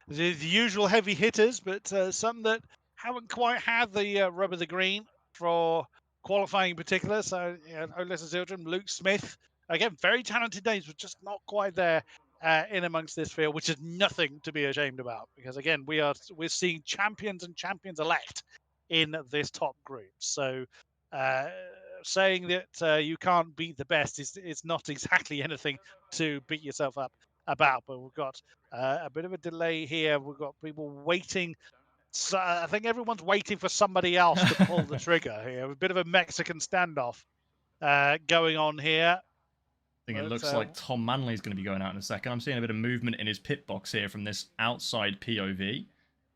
the usual heavy hitters, but some that haven't quite had the rub of the green for qualifying in particular. So, Olesa Zildjian, Luke Smith, again, very talented names, but just not quite there in amongst this field, which is nothing to be ashamed about. Because again, we're seeing champions and champions elect in this top group. So saying that you can't beat the best is not exactly anything to beat yourself up about. But we've got a bit of a delay here. We've got people waiting. So I think everyone's waiting for somebody else to pull the trigger here. A bit of a Mexican standoff going on here. I think it looks like Tom Manley is going to be going out in a second. I'm seeing a bit of movement in his pit box here from this outside POV.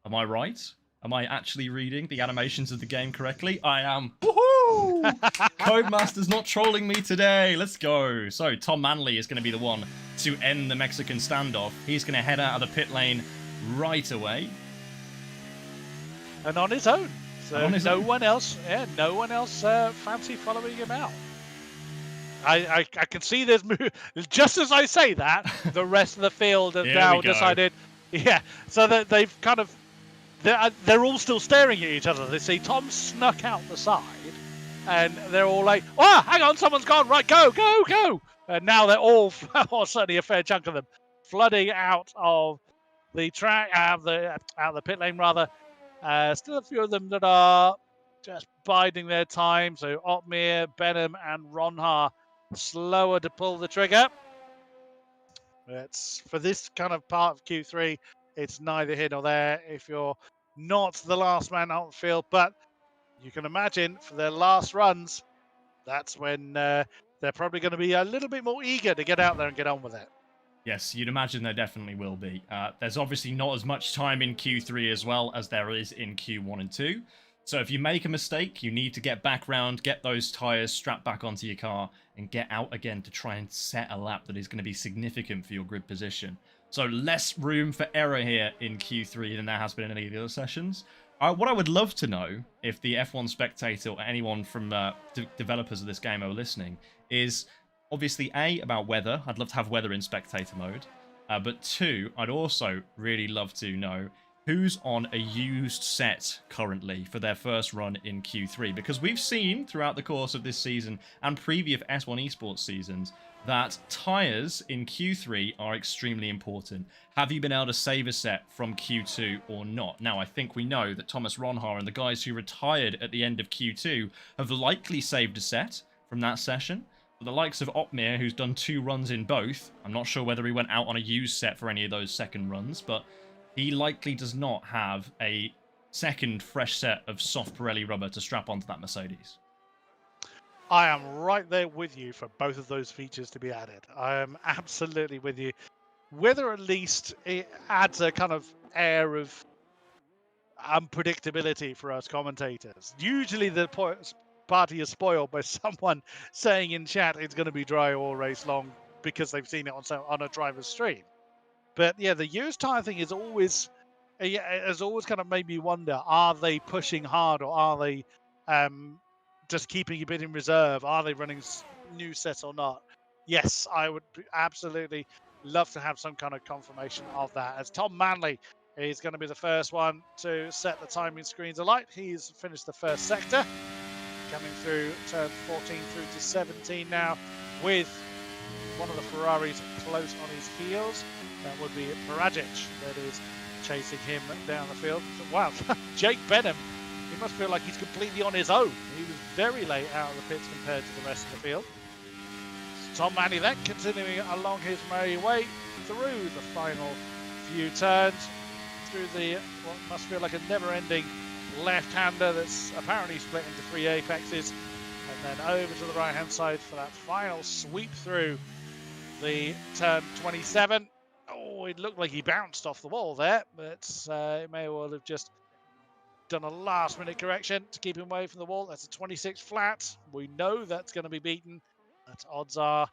Am I right? Am I actually reading the animations of the game correctly? I am. Woohoo! Codemaster's not trolling me today. Let's go. So Tom Manley is going to be the one to end the Mexican standoff. He's going to head out of the pit lane right away. And on his own. So no one else fancy following him out. I can see there's just as I say that, the rest of the field have now decided, so that they've kind of, they're all still staring at each other. They see Tom snuck out the side, and they're all like, "Oh, hang on, someone's gone! Right, go, go, go!" And now they're all, or certainly a fair chunk of them, flooding out of the track, out of the pit lane rather. Still a few of them that are just biding their time. So Ottmere, Benham, and Ronhar slower to pull the trigger. It's for this kind of part of Q3, it's neither here nor there if you're not the last man out the field, but you can imagine for their last runs, that's when they're probably going to be a little bit more eager to get out there and get on with it. Yes, you'd imagine there definitely will be. There's obviously not as much time in Q3 as well as there is in Q1 and 2. So if you make a mistake, you need to get back round, get those tyres strapped back onto your car, and get out again to try and set a lap that is going to be significant for your grid position. So less room for error here in Q3 than there has been in any of the other sessions. What I would love to know, if the F1 Spectator or anyone from developers of this game are listening, is obviously A, about weather. I'd love to have weather in spectator mode. But 2, I'd also really love to know who's on a used set currently for their first run in Q3. Because we've seen throughout the course of this season and previous F1 Esports seasons that tyres in Q3 are extremely important. Have you been able to save a set from Q2 or not? Now, I think we know that Thomas Ronhar and the guys who retired at the end of Q2 have likely saved a set from that session. The likes of Ottmere, who's done 2 runs in both, I'm not sure whether he went out on a used set for any of those second runs, but he likely does not have a second fresh set of soft Pirelli rubber to strap onto that Mercedes. I am right there with you for both of those features to be added. I am absolutely with you. Whether at least it adds a kind of air of unpredictability for us commentators. Usually the party is spoiled by someone saying in chat it's going to be dry all race long because they've seen it on a driver's stream. But yeah, the used tire thing is always has always kind of made me wonder: are they pushing hard, or are they just keeping a bit in reserve? Are they running new sets or not? Yes, I would absolutely love to have some kind of confirmation of that. As Tom Manley is going to be the first one to set the timing screens alight. He's finished the first sector, coming through turn 14 through to 17 now, with one of the Ferraris close on his heels. That would be Parajic that is chasing him down the field. Wow, Jake Benham, he must feel like he's completely on his own. He was very late out of the pits compared to the rest of the field. Tom Manley then continuing along his merry way through the final few turns. through the what must feel like a never-ending left-hander that's apparently split into 3 apexes, and then over to the right-hand side for that final sweep through the turn 27. Oh, it looked like he bounced off the wall there, but it may well have just done a last-minute correction to keep him away from the wall. That's a 26 flat. We know that's going to be beaten, but odds are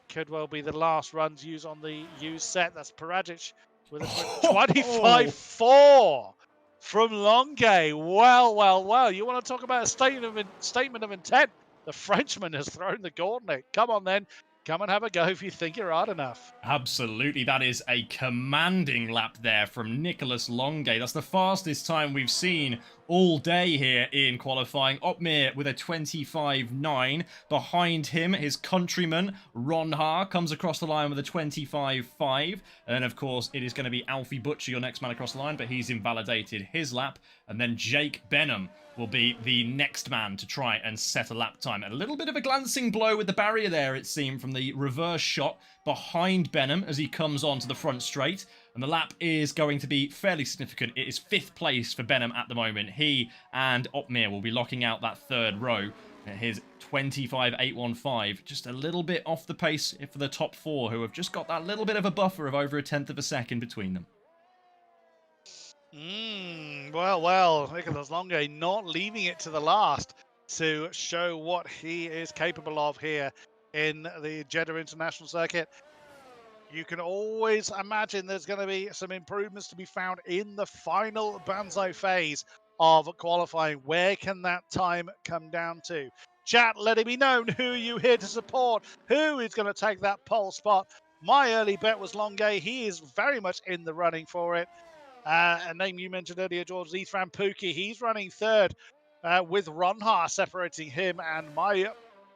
could well be the last runs used on the used set. That's Paragic with a 25-4 from Longuet. Well. You want to talk about a statement of intent? The Frenchman has thrown the gauntlet. Come on, then. Come and have a go if you think you're hard enough. Absolutely. That is a commanding lap there from Nicolas Longuet. That's the fastest time we've seen all day here in qualifying. Uppbeat with a 25.9. Behind him, his countryman, Ronhaar, comes across the line with a 25.5. And of course, it is going to be Alfie Butcher, your next man across the line, but he's invalidated his lap. And then Jake Benham will be the next man to try and set a lap time. A little bit of a glancing blow with the barrier there, it seemed, from the reverse shot behind Benham as he comes onto the front straight. And the lap is going to be fairly significant. It is 5th place for Benham at the moment. He and Uppbeat will be locking out that 3rd row. His 25.815, just a little bit off the pace for the top 4, who have just got that little bit of a buffer of over 1/10 of a second between them. Well, Nicolas Longuet not leaving it to the last to show what he is capable of here in the Jeddah International Circuit. You can always imagine there's going to be some improvements to be found in the final Banzai phase of qualifying. Where can that time come down to? Chat, let it be known who are you here to support, who is going to take that pole spot. My early bet was Longuet. He is very much in the running for it. A name you mentioned earlier, George, Ifran Pookie. He's running 3rd with Ronhaar separating him, and my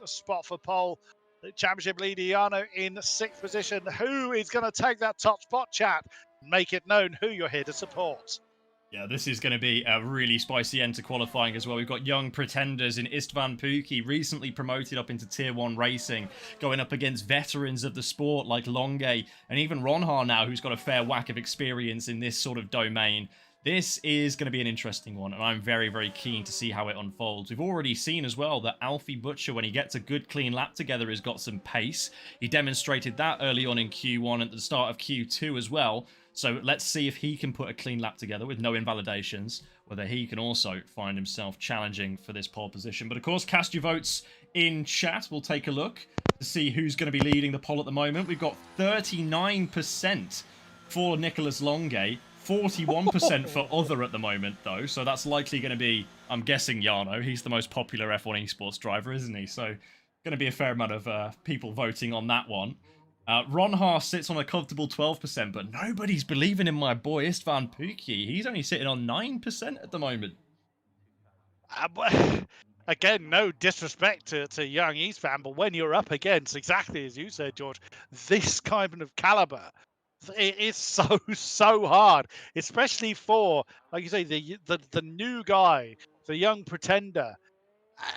spot for pole, the championship leader Yano in 6th position. Who is going to take that top spot, chat? Make it known who you're here to support. Yeah, this is going to be a really spicy end to qualifying as well. We've got young pretenders in Istvan Pookie, recently promoted up into Tier 1 racing, going up against veterans of the sport like Longuet, and even Ronhaar now, who's got a fair whack of experience in this sort of domain. This is going to be an interesting one, and I'm very, very keen to see how it unfolds. We've already seen as well that Alfie Butcher, when he gets a good, clean lap together, has got some pace. He demonstrated that early on in Q1 at the start of Q2 as well. So let's see if he can put a clean lap together with no invalidations, whether he can also find himself challenging for this pole position. But of course, cast your votes in chat. We'll take a look to see who's going to be leading the poll at the moment. We've got 39% for Nicolas Longuet, 41% for other at the moment, though. So that's likely going to be, I'm guessing, Yano. He's the most popular F1 Esports driver, isn't he? So going to be a fair amount of people voting on that one. Ronhaar sits on a comfortable 12%, but nobody's believing in my boy Istvan Pookie. He's only sitting on 9% at the moment. Again, no disrespect to young Istvan, but when you're up against, exactly as you said, George, this kind of caliber, it is so hard, especially for, like you say, the new guy, the young pretender.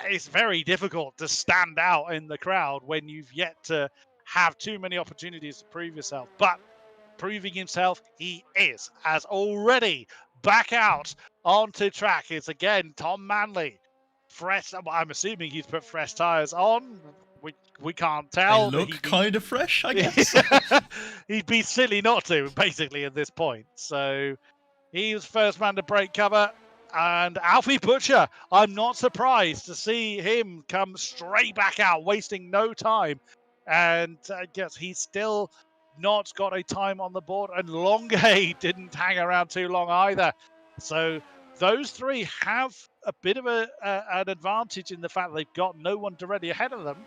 It's very difficult to stand out in the crowd when you've yet to have too many opportunities to prove yourself. But proving himself, he is, as already back out onto track. It's again Tom Manley. Fresh, I'm assuming he's put fresh tyres on. We can't tell. They look kind of fresh, I guess. He'd be silly not to, basically, at this point. So he was first man to break cover. And Alfie Butcher, I'm not surprised to see him come straight back out, wasting no time. And I guess he's still not got a time on the board. And Longuet didn't hang around too long either. So those three have a bit of an advantage in the fact that they've got no one directly ahead of them.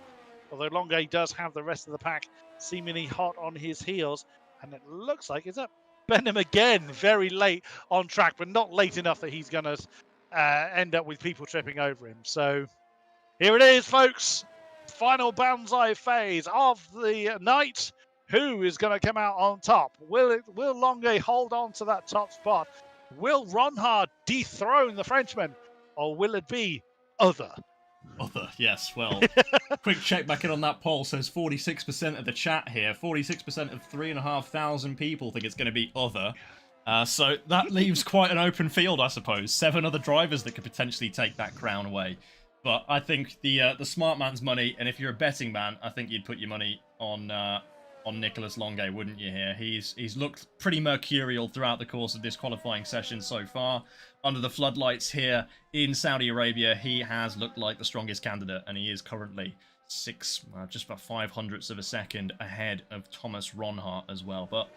Although Longuet does have the rest of the pack seemingly hot on his heels. And it looks like it's up. Benham again, very late on track, but not late enough that he's going to end up with people tripping over him. So here it is, folks. Final Banzai phase of the night. Who is going to come out on top? Will Longuet hold on to that top spot? Will Ronhaar dethrone the Frenchman? Or will it be other? Other, yes. Well, quick check back in on that poll. Says 46% of the chat here. 46% of 3,500 people think it's going to be other. So that leaves quite an open field, I suppose. 7 other drivers that could potentially take that crown away. But I think the smart man's money, and if you're a betting man, I think you'd put your money on Nicolas Longuet, wouldn't you? Here, he's looked pretty mercurial throughout the course of this qualifying session so far. Under the floodlights here in Saudi Arabia, he has looked like the strongest candidate, and he is currently just about 0.05 of a second ahead of Thomas Ronhart as well. But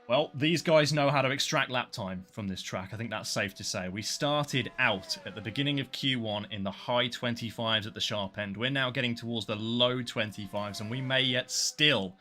well, these guys know how to extract lap time from this track. I think that's safe to say. We started out at the beginning of Q1 in the high 25s at the sharp end. We're now getting towards the low 25s, and we may yet still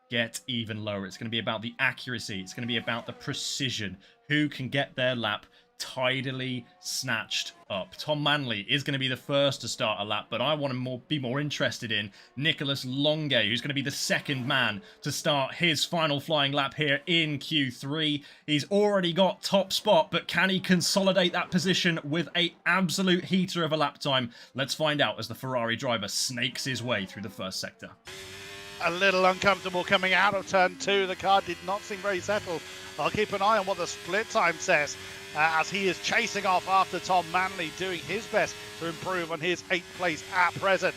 get even lower. It's going to be about the accuracy. It's going to be about the precision. Who can get their lap tidily snatched up. Tom Manley is going to be the first to start a lap, but I want to be more interested in Nicolas Longuet, who's going to be the second man to start his final flying lap here in Q3. He's already got top spot, but can he consolidate that position with an absolute heater of a lap time? Let's find out as the Ferrari driver snakes his way through the first sector. A little uncomfortable coming out of turn 2. The car did not seem very settled. I'll keep an eye on what the split time says as he is chasing off after Tom Manley, doing his best to improve on his 8th place at present.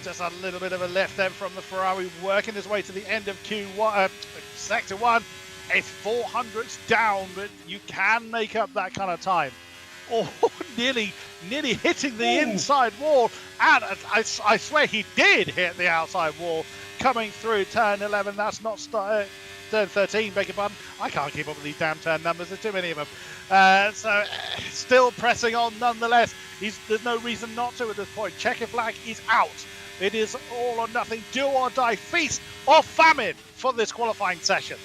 Just a little bit of a lift then from the Ferrari, working his way to the end of Q1, Sector 1. It's 400s down, but you can make up that kind of time. Oh, nearly hitting the inside wall. And I swear he did hit the outside wall coming through turn 11. That's not turn 13, beg your pardon. I can't keep up with these damn turn numbers. There's too many of them. So still pressing on nonetheless. There's no reason not to at this point. Checker flag is out. It is all or nothing, do or die, feast or famine for this qualifying session.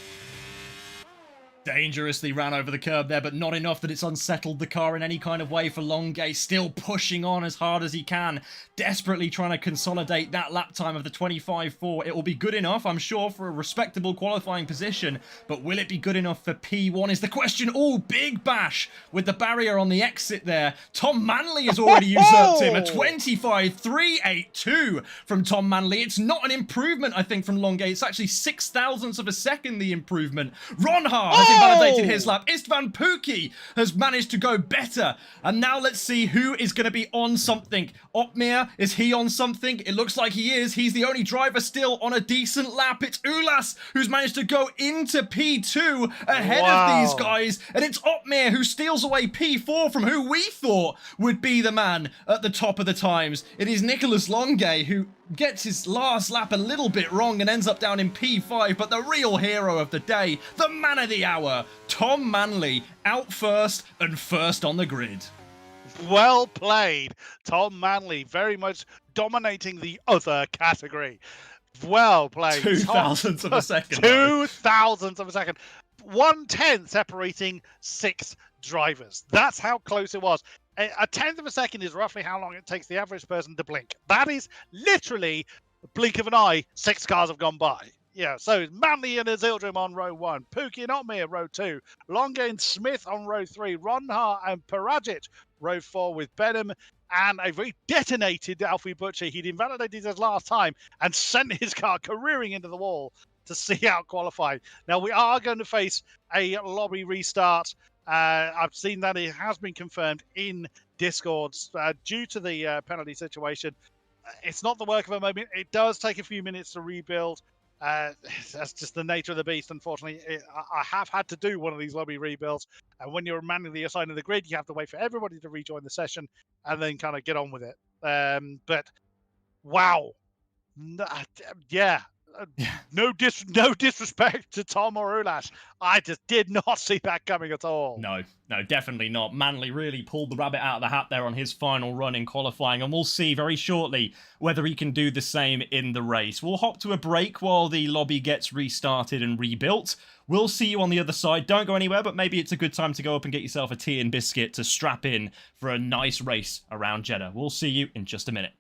Dangerously ran over the curb there, but not enough that it's unsettled the car in any kind of way for Longuet. Still pushing on as hard as he can, desperately trying to consolidate that lap time of the 25.4. It will be good enough, I'm sure, for a respectable qualifying position, but will it be good enough for P1 is the question. Oh, big bash with the barrier on the exit there. Tom Manley has already usurped him. A 25.382 from Tom Manley. It's not an improvement, I think, from Longuet. It's actually 0.06 of a second, the improvement. Ronhart has invalidated his lap. Istvan Pukki has managed to go better. And now let's see who is going to be on something. Opmeer, is he on something? It looks like he is. He's the only driver still on a decent lap. It's Ulas who's managed to go into P2 ahead of these guys. And it's Opmeer who steals away P4 from who we thought would be the man at the top of the times. It is Nicolas Longuet who gets his last lap a little bit wrong and ends up down in P5, but the real hero of the day, the man of the hour, Tom Manley, out first and first on the grid. Well played, Tom Manley, very much dominating the other category. Well played. 0.02 of a second. 0.02 of a second. 1/10 separating 6 drivers. That's how close it was. A 1/10 of a second is roughly how long it takes the average person to blink. That is literally a blink of an eye. 6 cars have gone by. Yeah, so Manley and Azildrim on row 1, Pukki and Otmir row 2, Longuet and Smith on row 3, Ronhart and Paragic row 4 with Benham, and a very detonated Alfie Butcher. He'd invalidated his last time and sent his car careering into the wall to see out qualifying. Now we are going to face a lobby restart. I've seen that it has been confirmed in Discord due to the penalty situation. It's not the work of a moment. It does take a few minutes to rebuild. That's just the nature of the beast, unfortunately. I have had to do one of these lobby rebuilds, and when you're manually assigning the grid, you have to wait for everybody to rejoin the session and then kind of get on with it. But wow, yeah. No disrespect to Tom or Ulas. I just did not see that coming at all. No, definitely not. Manley really pulled the rabbit out of the hat there on his final run in qualifying, and we'll see very shortly whether he can do the same in the race. We'll hop to a break while the lobby gets restarted and rebuilt. We'll see you on the other side. Don't go anywhere, but maybe it's a good time to go up and get yourself a tea and biscuit to strap in for a nice race around Jeddah. We'll see you in just a minute.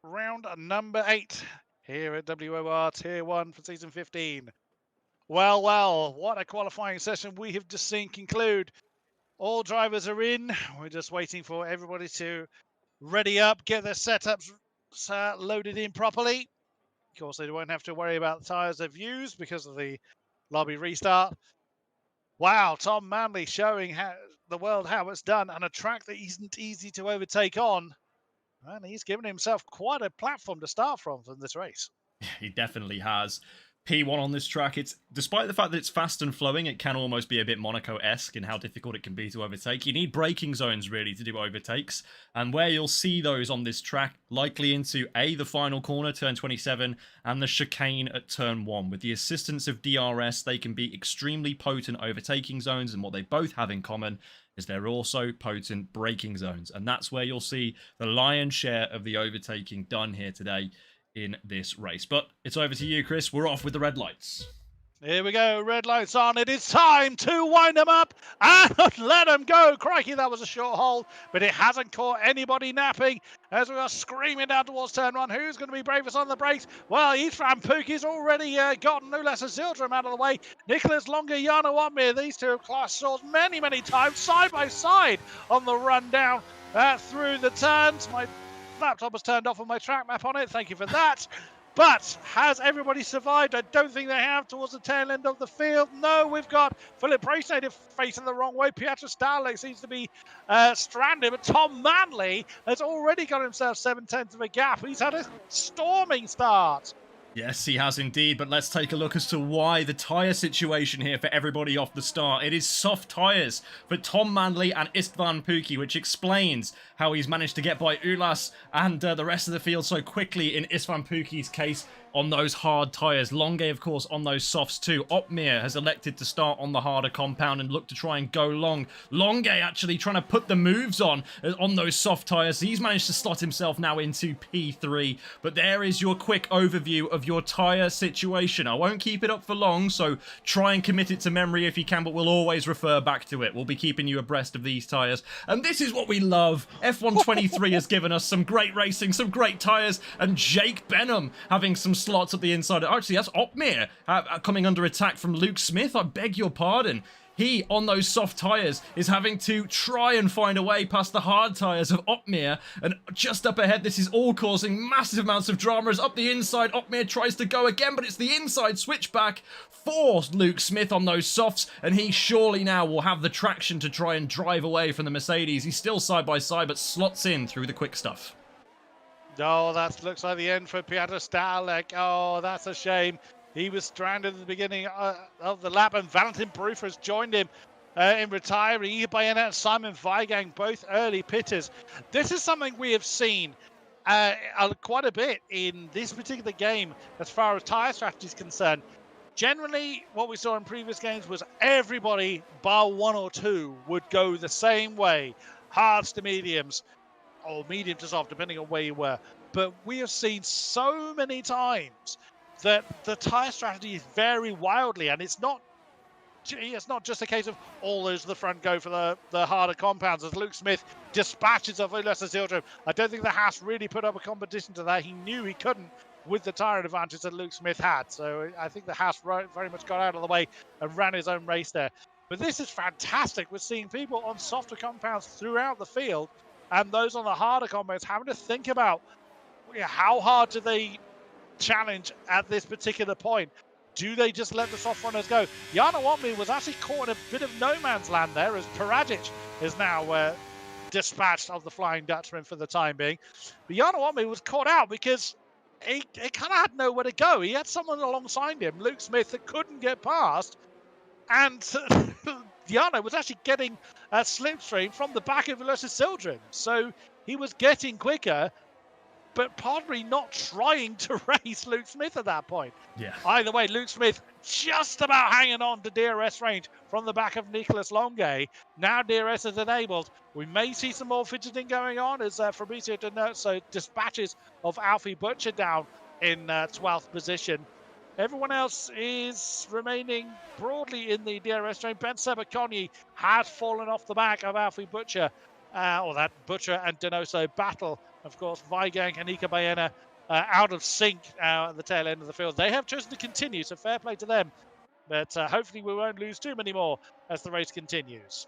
Round number 8 here at WOR Tier 1 for Season 15. Well, what a qualifying session we have just seen conclude. All drivers are in. We're just waiting for everybody to ready up, get their setups loaded in properly. Of course, they won't have to worry about the tyres they've used because of the lobby restart. Wow, Tom Manley showing the world how it's done on a track that isn't easy to overtake on. And he's given himself quite a platform to start from this race. He definitely has. P1 on this track, it's despite the fact that it's fast and flowing, it can almost be a bit Monaco-esque in how difficult it can be to overtake. You need braking zones really to do overtakes, and where you'll see those on this track, likely into the final corner, turn 27, and the chicane at turn 1. With the assistance of DRS, they can be extremely potent overtaking zones, and what they both have in common is they're also potent braking zones, and that's where you'll see the lion's share of the overtaking done here today in this race. But it's over to you, Chris. We're off with the red lights. Here we go, red lights on. It is time to wind them up and let them go. Crikey, that was a short hold, but it hasn't caught anybody napping as we are screaming down towards turn 1. Who's going to be bravest on the brakes? Well, F1 Pookie's already gotten no less than Zildjian out of the way. Nicholas Longer, Jana Watmere, these two have clashed swords many, many times, side by side on the run down through the turns. My laptop was turned off with my track map on it. Thank you for that. But has everybody survived? I don't think they have towards the tail end of the field. No, we've got Philip Bracenative facing the wrong way. Pietro Starlek seems to be stranded, but Tom Manley has already got himself 7/10 of a gap. He's had a storming start. Yes, he has indeed, but let's take a look as to why the tyre situation here for everybody off the start. It is soft tyres for Tom Manley and Istvan Pukki, which explains how he's managed to get by Ulas and the rest of the field so quickly in Istvan Pukki's case on those hard tyres. Longe, of course, on those softs too. Uppbeat has elected to start on the harder compound and look to try and go long. Longe actually trying to put the moves on those soft tyres. He's managed to slot himself now into P3. But there is your quick overview of your tyre situation. I won't keep it up for long, so try and commit it to memory if you can, but we'll always refer back to it. We'll be keeping you abreast of these tyres. And this is what we love. F1 23 has given us some great racing, some great tyres, and Jake Benham having some slots at the inside. Actually, that's Uppbeat coming under attack from Luke Smith. I beg your pardon. He, on those soft tyres, is having to try and find a way past the hard tyres of Uppbeat. And just up ahead, this is all causing massive amounts of drama as up the inside, Uppbeat tries to go again, but it's the inside switchback for Luke Smith on those softs, and he surely now will have the traction to try and drive away from the Mercedes. He's still side by side, but slots in through the quick stuff. Oh, that looks like the end for Piotr Starlek. Oh, that's a shame. He was stranded at the beginning of the lap, and Valentin Bruffer has joined him in retiring. Igor Bayenet and Simon Weigang, both early pitters. This is something we have seen quite a bit in this particular game as far as tyre strategy is concerned. Generally, what we saw in previous games was everybody, bar one or two, would go the same way. Hards to mediums, or medium to soft, depending on where you were. But we have seen so many times that the tyre strategies vary wildly, and it's not just a case of all those at the front go for the harder compounds, as Luke Smith dispatches of Ulas Zildjian. I don't think the Haas really put up a competition to that. He knew he couldn't with the tyre advantage that Luke Smith had. So I think the Haas very much got out of the way and ran his own race there. But this is fantastic. We're seeing people on softer compounds throughout the field, and those on the harder compounds having to think about how hard do they challenge at this particular point. Do they just let the soft runners go? Jana Watmere was actually caught in a bit of no man's land there, as Peragic is now dispatched of the Flying Dutchman for the time being. But Jana Watmere was caught out because he kind of had nowhere to go. He had someone alongside him, Luke Smith, that couldn't get past, and Jana was actually getting a slipstream from the back of Ulas Zildjian. So he was getting quicker, but probably not trying to race Luke Smith at that point. Yeah. Either way, Luke Smith just about hanging on to DRS range from the back of Nicholas Longe. Now DRS is enabled. We may see some more fidgeting going on as Fabrizio D'Annunzio dispatches of Alfie Butcher down in 12th position. Everyone else is remaining broadly in the DRS train. Ben Sebacogni has fallen off the back of Alfie Butcher, or that Butcher and Donoso battle Of course, Weigang and Ika Baena out of sync at the tail end of the field. They have chosen to continue, so fair play to them. But hopefully we won't lose too many more as the race continues.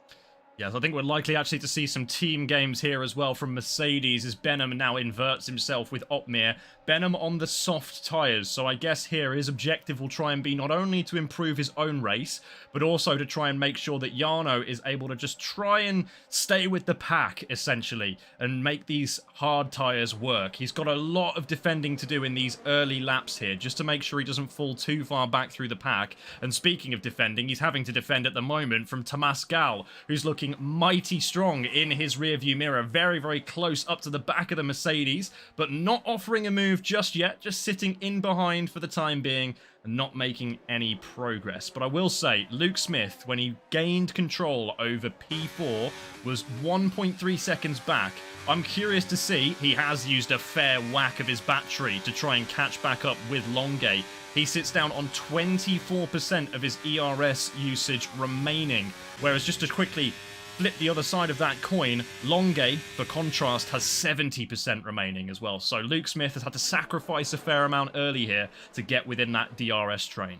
Yes, I think we're likely actually to see some team games here as well from Mercedes as Benham now inverts himself with Opmeer. Benham on the soft tyres, so I guess here his objective will try and be not only to improve his own race, but also to try and make sure that Jarno is able to just try and stay with the pack, essentially, and make these hard tyres work. He's got a lot of defending to do in these early laps here, just to make sure he doesn't fall too far back through the pack. And speaking of defending, he's having to defend at the moment from Tomas Gal, who's looking mighty strong in his rearview mirror, very, very close up to the back of the Mercedes, but not offering a move just yet, just sitting in behind for the time being and not making any progress. But I will say, Luke Smith, when he gained control over P4, was 1.3 seconds back. I'm curious to see, he has used a fair whack of his battery to try and catch back up with Longuet. He sits down on 24% of his ERS usage remaining, whereas just to quickly flip the other side of that coin, Longuet, for contrast, has 70% remaining as well. So Luke Smith has had to sacrifice a fair amount early here to get within that DRS train.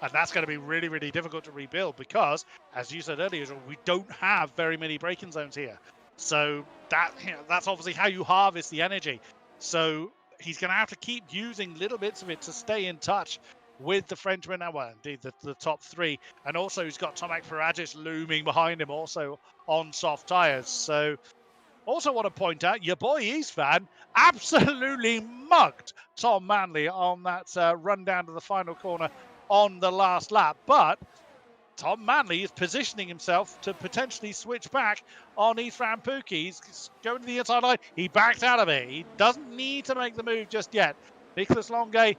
And that's going to be really, really difficult to rebuild because, as you said earlier, we don't have very many braking zones here. So that's obviously how you harvest the energy. So he's going to have to keep using little bits of it to stay in touch with the Frenchman, well, indeed the top three, and also he's got Tomac Paragis looming behind him, also on soft tyres. So, also want to point out, your boy Eastvan absolutely mugged Tom Manley on that run down to the final corner on the last lap. But Tom Manley is positioning himself to potentially switch back on Eastvan Pookie. He's going to the inside line. He backed out of it. He doesn't need to make the move just yet. Nicolas Longuet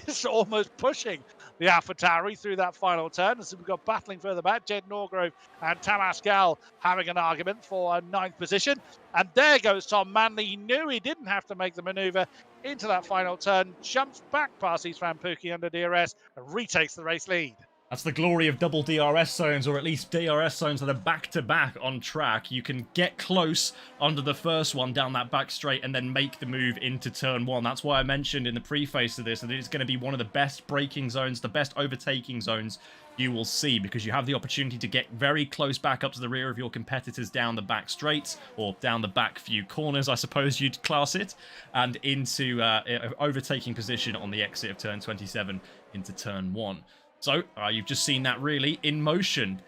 is almost pushing the AlphaTauri through that final turn. And so we've got battling further back, Jed Norgrove and Tamas Gal having an argument for a 9th position. And there goes Tom Manley. He knew he didn't have to make the manoeuvre into that final turn, jumps back past Eastvan Pookie under DRS and retakes the race lead. That's the glory of double DRS zones, or at least DRS zones that are back-to-back on track. You can get close under the first one down that back straight and then make the move into turn 1. That's why I mentioned in the preface of this that it's going to be one of the best braking zones, the best overtaking zones you will see, because you have the opportunity to get very close back up to the rear of your competitors down the back straights, or down the back few corners, I suppose you'd class it, and into overtaking position on the exit of turn 27 into turn 1. So, you've just seen that really in motion.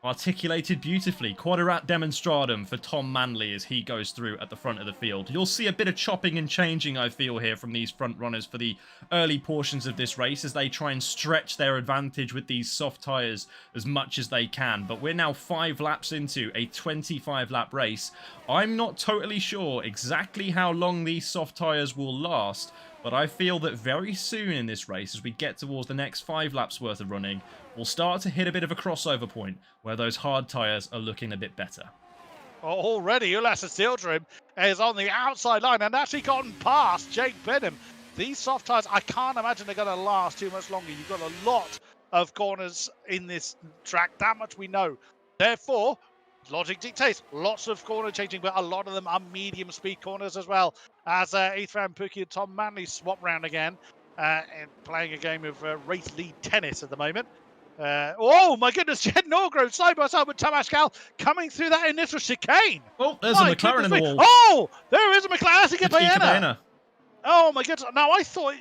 Articulated beautifully. Quadrat demonstratum for Tom Manley as he goes through at the front of the field. You'll see a bit of chopping and changing, I feel, here from these front runners for the early portions of this race as they try and stretch their advantage with these soft tyres as much as they can. But we're now 5 laps into a 25-lap race. I'm not totally sure exactly how long these soft tyres will last, but I feel that very soon in this race, as we get towards the next 5 laps worth of running, we'll start to hit a bit of a crossover point where those hard tyres are looking a bit better. Already, Ulasa Sildrim is on the outside line and actually gotten past Jake Benham. These soft tyres, I can't imagine they're going to last too much longer. You've got a lot of corners in this track, that much we know. Therefore, logic dictates lots of corner changing, but a lot of them are medium speed corners as well. As Eithran Pookie and Tom Manley swap round again, and playing a game of race lead tennis at the moment. Oh my goodness, Jed Norgrove side by side with Tamas Gal coming through that initial chicane. Oh, there's a McLaren in the wall. Oh, there is a McLaren. That's Baena. Oh my goodness. Now I thought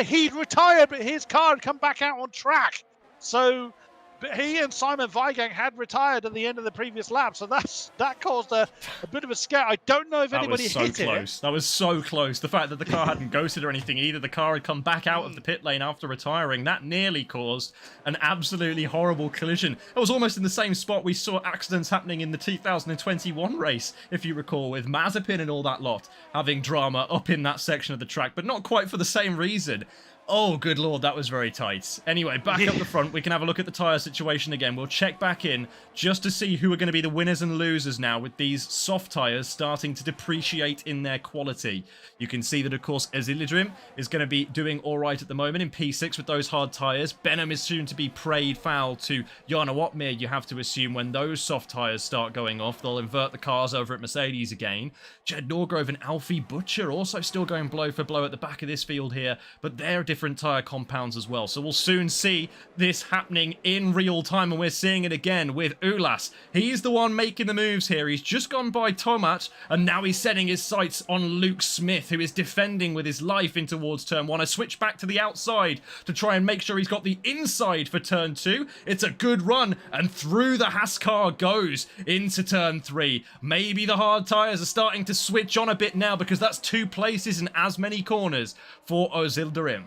he'd retired, but his car had come back out on track. So but he and Simon Weigang had retired at the end of the previous lap, so that caused a bit of a scare. I don't know if anybody hit it. That was so close. That was so close. The fact that the car hadn't ghosted or anything either, the car had come back out of the pit lane after retiring, that nearly caused an absolutely horrible collision. It was almost in the same spot we saw accidents happening in the 2021 race, if you recall, with Mazepin and all that lot having drama up in that section of the track, but not quite for the same reason. Oh, good lord, that was very tight. Anyway, back up the front, we can have a look at the tyre situation again. We'll check back in just to see who are going to be the winners and losers now with these soft tyres starting to depreciate in their quality. You can see that, of course, Ezilidrim is going to be doing all right at the moment in P6 with those hard tyres. Benham is soon to be prayed foul to Jana Watmir, you have to assume, when those soft tyres start going off. They'll invert the cars over at Mercedes again. Jed Norgrove and Alfie Butcher also still going blow for blow at the back of this field here, but they're different tyre compounds as well. So we'll soon see this happening in real time, and we're seeing it again with Ulas. He's the one making the moves here. He's just gone by Tomat, and now he's setting his sights on Luke Smith, who is defending with his life in towards turn 1. A switch back to the outside to try and make sure he's got the inside for turn 2. It's a good run, and through the Haas car goes into turn 3. Maybe the hard tyres are starting to switch on a bit now, because that's 2 places and as many corners for Ozildarim.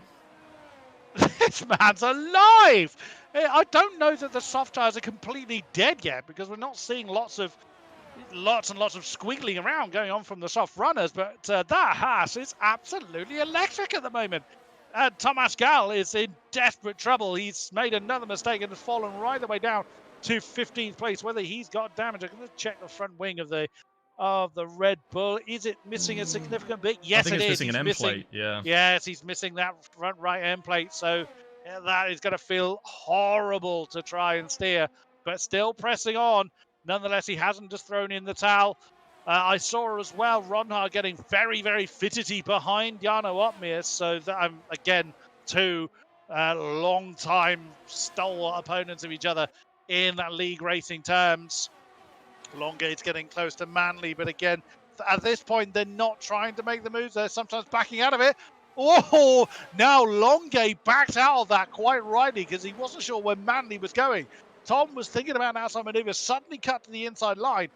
This man's alive! I don't know that the soft tyres are completely dead yet, because we're not seeing lots and lots of squiggling around going on from the soft runners, but that Haas is absolutely electric at the moment. And Thomas Gall is in desperate trouble. He's made another mistake and has fallen right the way down to 15th place. Whether he's got damage, I'm going to check the front wing of the Red Bull. Is it missing a significant bit? Yes, I think it it's is. missing an end plate, yeah. Yes, he's missing that front right end plate. So yeah, that is going to feel horrible to try and steer, but still pressing on. Nonetheless, he hasn't just thrown in the towel. I saw as well Ronhar getting very, very fidgety behind Jana Watmir. So that I'm again 2 long-time stalwart opponents of each other in that league racing terms. Longate's getting close to Manley, but again, at this point, they're not trying to make the moves. They're sometimes backing out of it. Oh, now Longate backed out of that quite rightly, because he wasn't sure where Manley was going. Tom was thinking about an outside maneuver, suddenly cut to the inside line,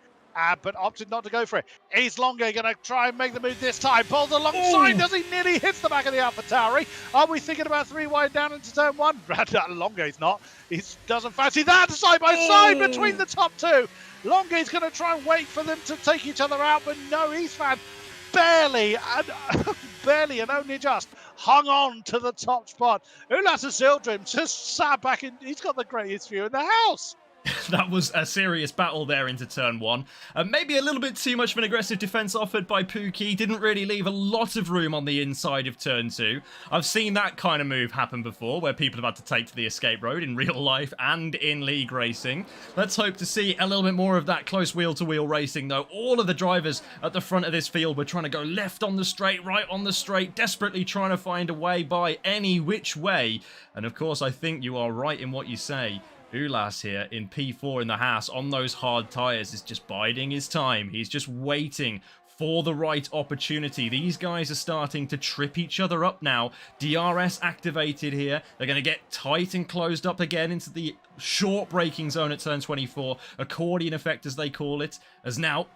but opted not to go for it. Is Longate going to try and make the move this time? Pulls alongside, does he? Nearly hits the back of the AlphaTauri. Are we thinking about 3 wide down into turn 1? Longate's not. He doesn't fancy that side by side between the top 2. Longate's going to try and wait for them to take each other out, but no, Eastman barely and only just hung on to the top spot. Ulas Ozildarim just sat back, and he's got the greatest view in the house. That was a serious battle there into turn 1. Maybe a little bit too much of an aggressive defense offered by Pookie. Didn't really leave a lot of room on the inside of turn 2. I've seen that kind of move happen before, where people have had to take to the escape road in real life and in league racing. Let's hope to see a little bit more of that close wheel-to-wheel racing, though. All of the drivers at the front of this field were trying to go left on the straight, right on the straight, desperately trying to find a way by any which way. And of course, I think you are right in what you say. Ulas here in P4 in the Haas on those hard tyres is just biding his time. He's just waiting for the right opportunity. These guys are starting to trip each other up now. DRS activated here. They're going to get tight and closed up again into the short braking zone at turn 24. Accordion effect, as they call it, as now,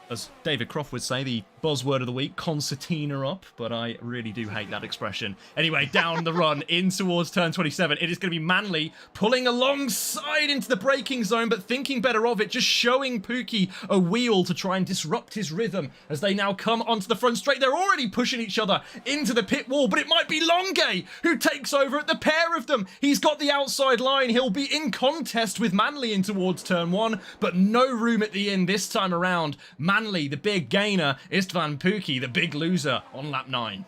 as David Croft would say, the buzzword of the week, concertina up, but I really do hate that expression. Anyway, down the run, in towards turn 27. It is going to be Manley pulling alongside into the braking zone, but thinking better of it, just showing Pookie a wheel to try and disrupt his rhythm as they now come onto the front straight. They're already pushing each other into the pit wall, but it might be Longay who takes over at the pair of them. He's got the outside line. He'll be in contest with Manley in towards turn 1, but no room at the end this time around. Manley, the big gainer, Istvan Pookie, the big loser, on lap 9.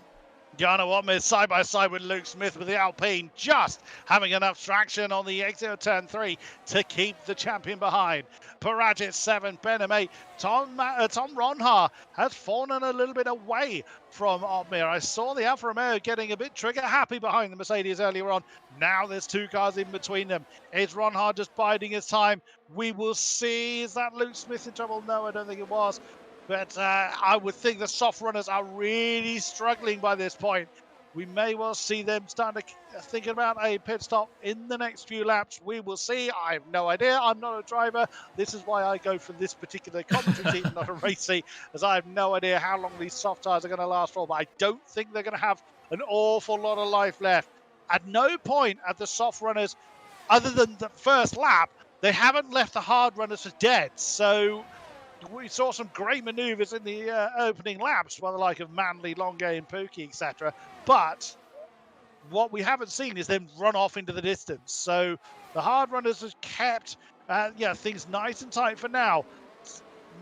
Jana Watmir side by side with Luke Smith with the Alpine, just having enough traction on the exit of turn 3 to keep the champion behind. Parajit 7, Benham 8. Tom Ronhar has fallen a little bit away from Otmir. I saw the Alfa Romeo getting a bit trigger happy behind the Mercedes earlier on. Now there's 2 cars in between them. Is Ronhar just biding his time? We will see. Is that Luke Smith in trouble? No, I don't think it was. But I would think the soft runners are really struggling by this point. We may well see them starting to think about a pit stop in the next few laps. We will see. I have no idea. I'm not a driver. This is why I go for this particular commentary team, not a race seat, as I have no idea how long these soft tyres are going to last for. But I don't think they're going to have an awful lot of life left. At no point at the soft runners, other than the first lap, they haven't left the hard runners for dead. So we saw some great manoeuvres in the opening laps by the like of Manley, Longay and Pookie, etc. But what we haven't seen is them run off into the distance. So the hard runners have kept things nice and tight for now,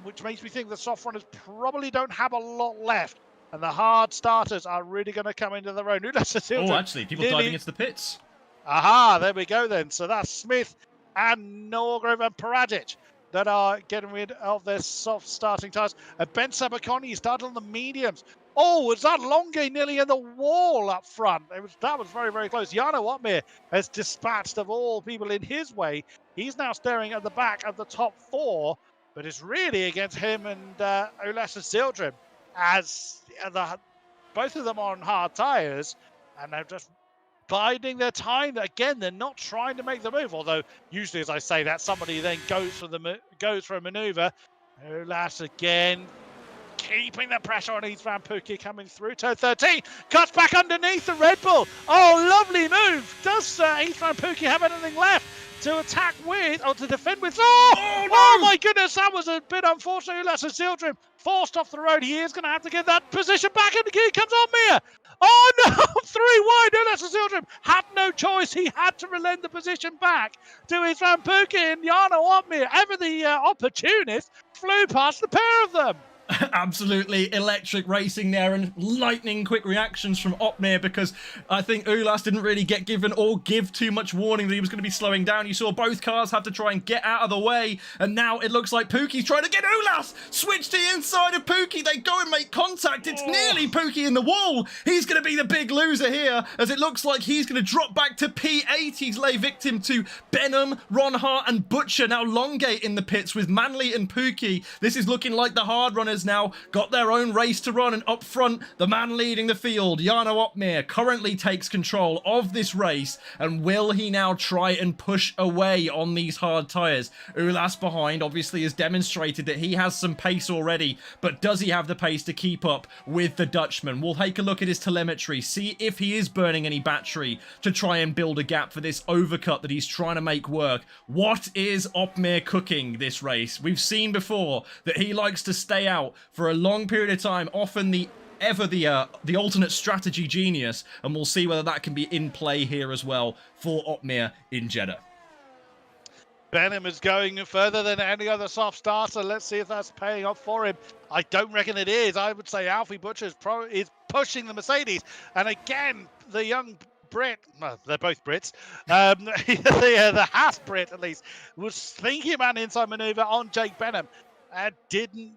which makes me think the soft runners probably don't have a lot left. And the hard starters are really going to come into their own. Oh, actually, people diving into the pits. Aha, there we go then. So that's Smith and Norgrove and Paradic that are getting rid of their soft starting tires. And Ben Sabaconi started on the mediums. Oh, was that Longe nearly in the wall up front? That was very, very close. Jarno Opmeer has dispatched of all people in his way. He's now staring at the back of the top 4, but it's really against him and Ulas Sildrim, as both of them are on hard tyres, and they're just biding their time. Again, they're not trying to make the move, although usually, as I say that, somebody then goes for a manoeuvre. Ulas again, keeping the pressure on Van Pookie coming through. Turn 13, cuts back underneath the Red Bull. Oh, lovely move. Does Van Pookie have anything left to attack with, or to defend with? Oh my goodness, that was a bit unfortunate. Ulas Sildrim forced off the road. He is going to have to get that position back, and here comes Opmeer. Oh no, 3 wide. Ulas Sildrim had no choice. He had to relent the position back to his Van Pookie, and Jarno Opmeer, ever the opportunist, flew past the pair of them. Absolutely electric racing there, and lightning quick reactions from Opmeer, because I think Ulas didn't really get given or give too much warning that he was going to be slowing down. You saw both cars have to try and get out of the way, and now it looks like Pookie's trying to get Ulas. Switch to the inside of Pookie. They go and make contact. It's nearly Pookie in the wall. He's going to be the big loser here, as it looks like he's going to drop back to P8. He's lay victim to Benham, Ron Hart and Butcher. Now Longate in the pits with Manley and Pookie. This is looking like the hard runners now got their own race to run, and up front, the man leading the field, Jarno Opmeer, currently takes control of this race. And will he now try and push away on these hard tyres? Ulas behind obviously has demonstrated that he has some pace already, but does he have the pace to keep up with the Dutchman? We'll take a look at his telemetry, see if he is burning any battery to try and build a gap for this overcut that he's trying to make work. What is Opmeer cooking this race? We've seen before that he likes to stay out for a long period of time, often the alternate strategy genius, and we'll see whether that can be in play here as well for Opmeer in Jeddah. Benham is going further than any other soft starter. Let's see if that's paying off for him. I don't reckon it is. I would say Alfie Butcher is pushing the Mercedes, and again the young Brit, well, they're both Brits, the Haas Brit at least, was thinking about an inside manoeuvre on Jake Benham. And didn't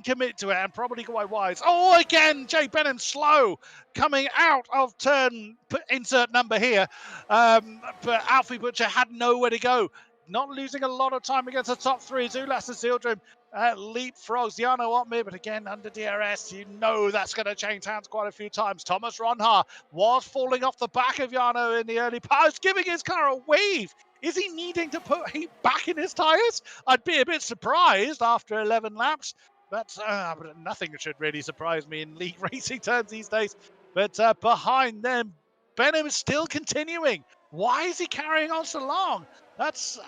commit to it, and probably quite wise. Oh, again, Jake Benham slow coming out of turn, insert number here. But Alfie Butcher had nowhere to go. Not losing a lot of time against the top 3. Ulas Sildrim leapfrogs Jarno Opmeer, but again, under DRS, you know that's going to change hands quite a few times. Thomas Ronha was falling off the back of Jarno in the early parts, giving his car a wave. Is he needing to put heat back in his tyres? I'd be a bit surprised after 11 laps, but nothing should really surprise me in league racing terms these days. But behind them, Benham is still continuing. Why is he carrying on so long? That's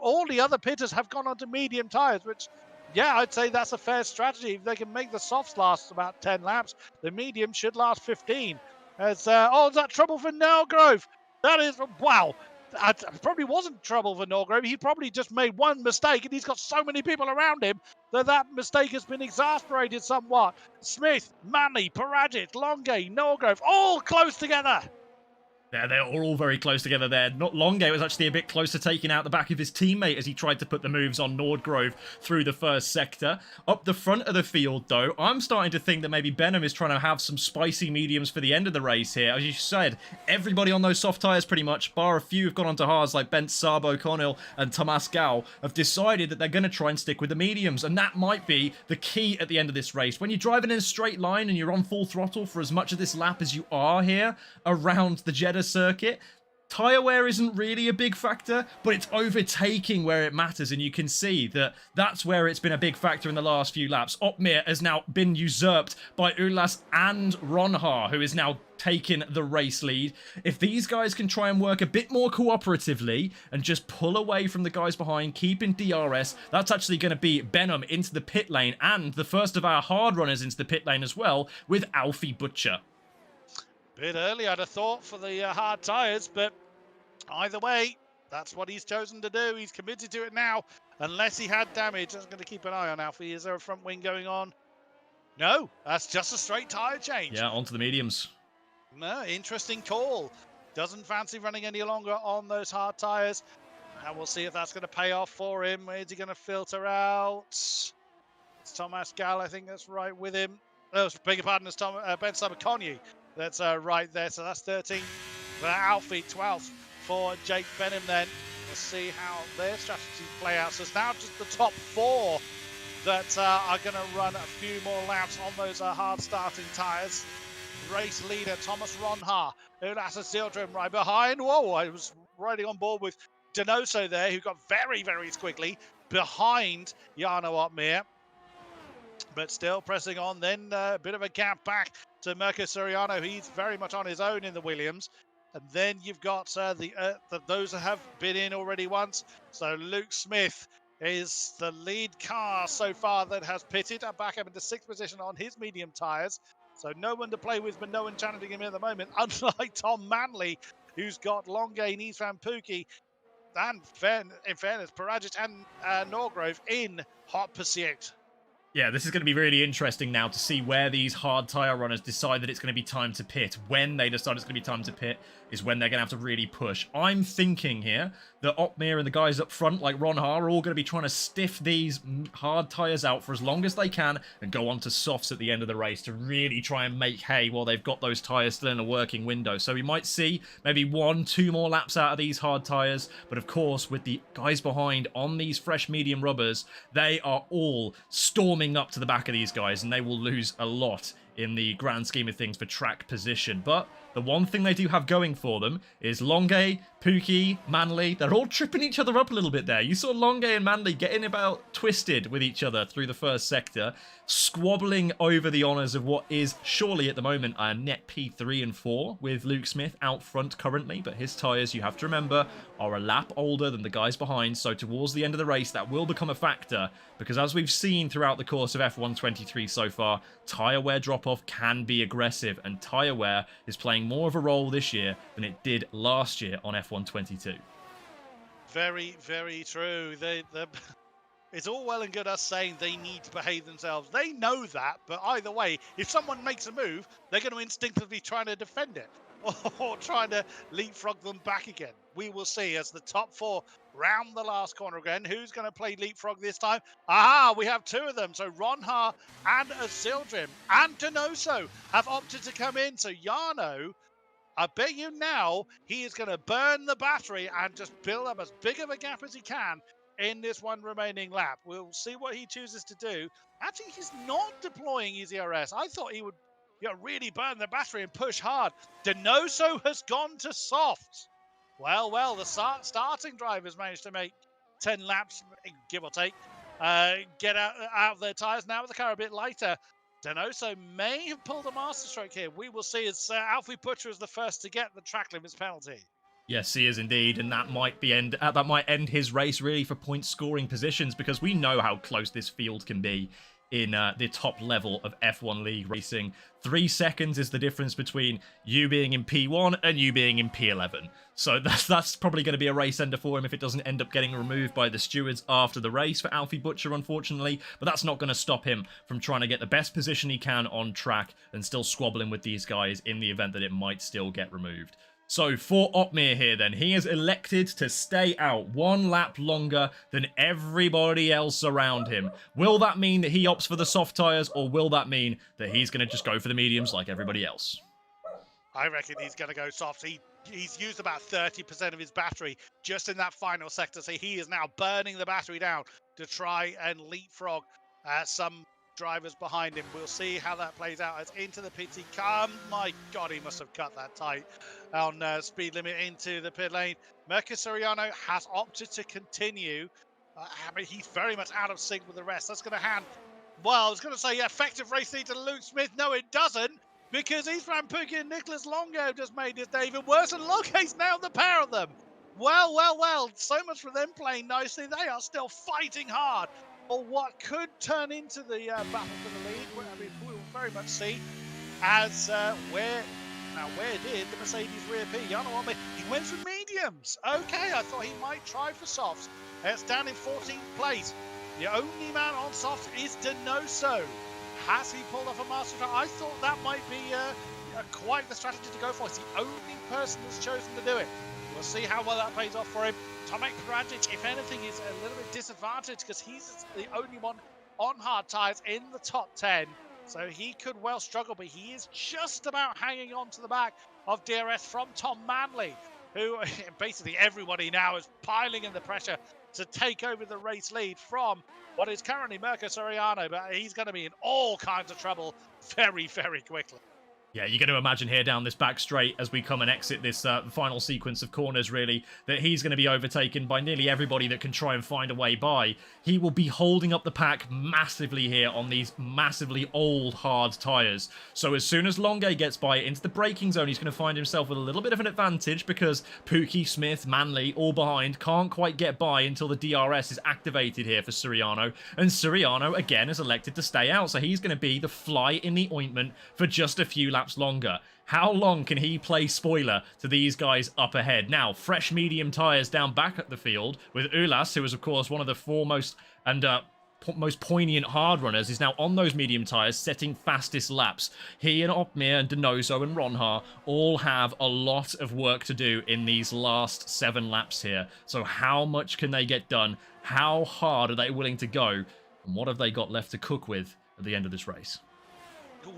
all the other pitters have gone onto medium tyres, which, yeah, I'd say that's a fair strategy. If they can make the softs last about 10 laps, the medium should last 15. As is that trouble for Nelgrove? That is, wow. Probably wasn't trouble for Norgrove. He probably just made one mistake, and he's got so many people around him that mistake has been exasperated somewhat. Smith, Manley, Paradic, Longay, Norgrove, all close together. Yeah, they're all very close together there. Not Longay was actually a bit close to taking out the back of his teammate as he tried to put the moves on Nordgrove through the first sector. Up the front of the field, though, I'm starting to think that maybe Benham is trying to have some spicy mediums for the end of the race here. As you said, everybody on those soft tyres pretty much, bar a few who've gone onto hards like Bent Sabo, Cornell and Thomas Gao, have decided that they're going to try and stick with the mediums. And that might be the key at the end of this race. When you're driving in a straight line and you're on full throttle for as much of this lap as you are here around the Jeddah circuit, tyre wear isn't really a big factor, but it's overtaking where it matters, and you can see that that's where it's been a big factor in the last few laps. Opmeer has now been usurped by Ulas and Ronha, who is now taking the race lead. If these guys can try and work a bit more cooperatively and just pull away from the guys behind, keeping DRS, that's actually going to be Benham into the pit lane, and the first of our hard runners into the pit lane as well, with Alfie Butcher. Bit early, I'd have thought, for the hard tyres, but either way, that's what he's chosen to do. He's committed to it now. Unless he had damage, I'm going to keep an eye on Alfie. Is there a front wing going on? No, that's just a straight tyre change. Yeah, onto the mediums. No, interesting call. Doesn't fancy running any longer on those hard tyres. And we'll see if that's going to pay off for him. Where's he going to filter out? It's Thomas Gall, I think that's right with him. Oh, beg your pardon, it's Ben Sabakonyi. That's right there. So that's 13 for Alfie, 12th for Jake Benham then. We'll see how their strategies play out. So it's now just the top 4 that are going to run a few more laps on those hard starting tyres. Race leader Thomas Ronha, Ulasa Zildrim right behind. Whoa, I was riding on board with Donoso there, who got very, very squiggly behind Jarno Ottmeer. But still pressing on, then a bit of a gap back to Mirko Soriano. He's very much on his own in the Williams. And then you've got those that have been in already once. So Luke Smith is the lead car so far that has pitted, back up into 6th position on his medium tyres. So no one to play with, but no one challenging him at the moment, unlike Tom Manley, who's got Longay, Nisvan Pookie, and in fairness, Paragic and Norgrove in hot pursuit. Yeah, this is going to be really interesting now to see where these hard tyre runners decide that it's going to be time to pit. When they decide it's going to be time to pit is when they're going to have to really push. I'm thinking here that Ottmeer and the guys up front, like Ron Haar, are all going to be trying to stiff these hard tyres out for as long as they can and go on to softs at the end of the race to really try and make hay while they've got those tyres still in a working window. So we might see maybe 1-2 more laps out of these hard tyres. But of course, with the guys behind on these fresh medium rubbers, they are all storming up to the back of these guys, and they will lose a lot in the grand scheme of things for track position. But the one thing they do have going for them is Longay, Pookie, Manley. They're all tripping each other up a little bit there. You saw Longay and Manley getting about twisted with each other through the first sector, squabbling over the honours of what is surely at the moment a net P3 and 4 with Luke Smith out front currently. But his tyres, you have to remember, are a lap older than the guys behind. So towards the end of the race, that will become a factor, because as we've seen throughout the course of F1 23 so far, tyre wear drop-off can be aggressive, and tyre wear is playing more of a role this year than it did last year on F1 22. Very, very true. It's all well and good us saying they need to behave themselves. They know that, but either way, if someone makes a move, they're going to instinctively try to defend it or trying to leapfrog them back again. We will see as the top 4 round the last corner again. Who's going to play leapfrog this time? Aha, we have 2 of them. So Ronha and Azildrim and Donoso have opted to come in. So Jarno, I bet you now he is going to burn the battery and just build up as big of a gap as he can in this one remaining lap. We'll see what he chooses to do. Actually, he's not deploying his ERS. I thought he would really burn the battery and push hard. Donoso has gone to soft. Well, the starting drivers managed to make 10 laps, give or take, get out of their tyres. Now with the car a bit lighter, Donoso may have pulled a masterstroke here. We will see as Alfie Butcher is the first to get the track limits penalty. Yes, he is indeed, and that might end his race really for point scoring positions, because we know how close this field can be in the top level of F1 League racing. 3 seconds is the difference between you being in P1 and you being in P11. So that's probably going to be a race ender for him if it doesn't end up getting removed by the stewards after the race for Alfie Butcher, unfortunately. But that's not going to stop him from trying to get the best position he can on track and still squabbling with these guys in the event that it might still get removed. So for Ottmeer here then, he has elected to stay out 1 lap longer than everybody else around him. Will that mean that he opts for the soft tyres, or will that mean that he's going to just go for the mediums like everybody else? I reckon he's going to go soft. He's used about 30% of his battery just in that final sector, so he is now burning the battery down to try and leapfrog some drivers behind him. We'll see how that plays out as into the pit he comes. My God, he must have cut that tight on speed limit into the pit lane. Mirko Soriano has opted to continue. I mean, he's very much out of sync with the rest. That's going to hand, well, I was going to say effective race lead to Luke Smith. No, it doesn't, because Isran Pookie and Nicholas Longo just made this day even worse, and Longo's now the pair of them. Well, so much for them playing nicely. They are still fighting hard or what could turn into the battle for the lead. I mean, we will very much see as where Now, where did the Mercedes reappear? Jarno on me. He went for mediums. Okay, I thought he might try for softs. It's down in 14th place. The only man on softs is Denoso. Has he pulled off a master trial? I thought that might be quite the strategy to go for. It's the only person that's chosen to do it. We'll see how well that pays off for him. Tomek Peranjic, if anything, is a little bit disadvantaged because he's the only one on hard tyres in the top 10. So he could well struggle, but he is just about hanging on to the back of DRS from Tom Manley, who basically everybody now is piling in the pressure to take over the race lead from what is currently Mirko Soriano, but he's going to be in all kinds of trouble very, very quickly. Yeah, you're going to imagine here down this back straight as we come and exit this final sequence of corners, really, that he's going to be overtaken by nearly everybody that can try and find a way by. He will be holding up the pack massively here on these massively old, hard tyres. So as soon as Longe gets by into the braking zone, he's going to find himself with a little bit of an advantage because Pookie, Smith, Manley, all behind, can't quite get by until the DRS is activated here for Soriano. And Soriano, again, has elected to stay out, so he's going to be the fly in the ointment for just a few laps longer. How long can he play spoiler to these guys up ahead? Now, fresh medium tyres down back at the field with Ulas, who is, of course, one of the foremost and most poignant hard runners, is now on those medium tyres, setting fastest laps. He and Opmir and Denoso and Ronhar all have a lot of work to do in these last 7 laps here. So how much can they get done? How hard are they willing to go? And what have they got left to cook with at the end of this race?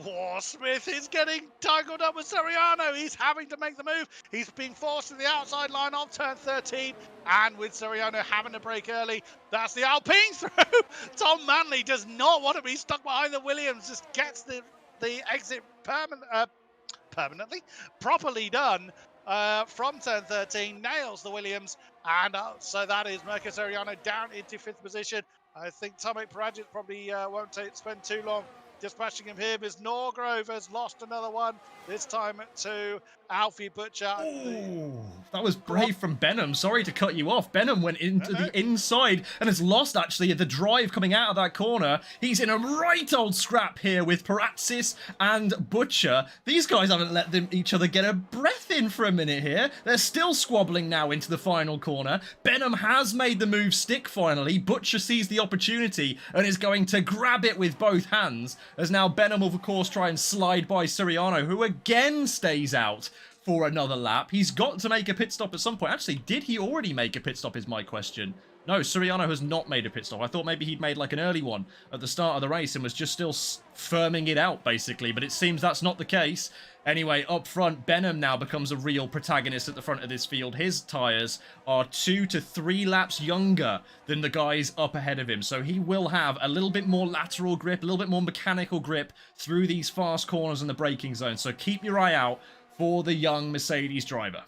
WOR Smith is getting tangled up with Soriano. He's having to make the move. He's being forced to the outside line of turn 13. And with Soriano having to brake early, that's the Alpine through. Tom Manley does not want to be stuck behind the Williams. Just gets the exit properly done from turn 13. Nails the Williams. And so that is Mirko Soriano down into 5th position. I think Tomek Peranjic probably won't spend too long dispatching him here, because Norgrove has lost another one, this time to Alfie Butcher. Ooh, that was brave from Benham. Sorry to cut you off. Benham went into the inside and has lost, actually, the drive coming out of that corner. He's in a right old scrap here with Paratsis and Butcher. These guys haven't let each other get a breath in for a minute here. They're still squabbling now into the final corner. Benham has made the move stick finally. Butcher sees the opportunity and is going to grab it with both hands, as now Benham will, of course, try and slide by Soriano, who again stays out for another lap. He's got to make a pit stop at some point. Actually, did he already make a pit stop is my question. No, Soriano has not made a pit stop. I thought maybe he'd made like an early one at the start of the race and was just still firming it out, basically. But it seems that's not the case. Anyway, up front, Benham now becomes a real protagonist at the front of this field. His tyres are 2 to 3 laps younger than the guys up ahead of him. So he will have a little bit more lateral grip, a little bit more mechanical grip through these fast corners in the braking zone. So keep your eye out for the young Mercedes driver.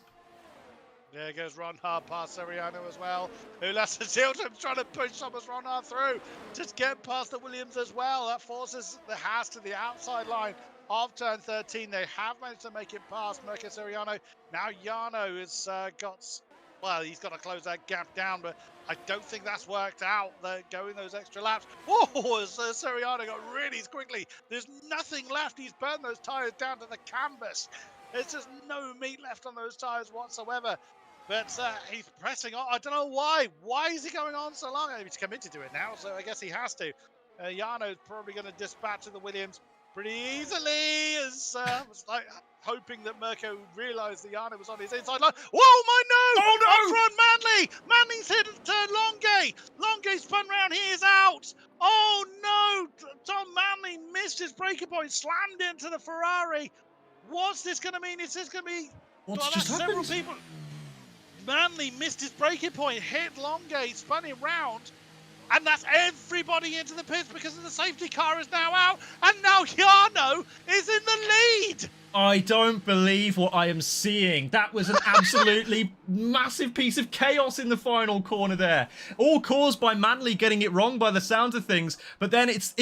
There goes Ronhard past Soriano as well. Ulas Hilton's trying to push Thomas Ronhard through. Just get past the Williams as well. That forces the Haas to the outside line of turn 13. They have managed to make it past Mirko Soriano. Now Jarno has well, he's got to close that gap down, but I don't think that's worked out. They're going those extra laps. Oh, Soriano got really quickly. There's nothing left. He's burned those tyres down to the canvas. There's just no meat left on those tyres whatsoever. But he's pressing on. I don't know why. Why is he going on so long? He's committed to it now, so I guess he has to. Jarno's probably going to dispatch of the Williams pretty easily. As was like hoping that Mirko realised that Jarno was on his inside line. Whoa, my no! Oh, no! Up front, Manley! Manley's hit turn Longe! Longe spun round, he is out! Oh no! Tom Manley missed his breaking point, slammed into the Ferrari. What's this going to mean? Is this going to be... What's just happened? Several people... Manley missed his breaking point, hit Longe, spun him round, and that's everybody into the pits because the safety car is now out, and now Jarno is in the lead. I don't believe what I am seeing. That was an absolutely massive piece of chaos in the final corner there. All caused by Manley getting it wrong by the sound of things, but then it's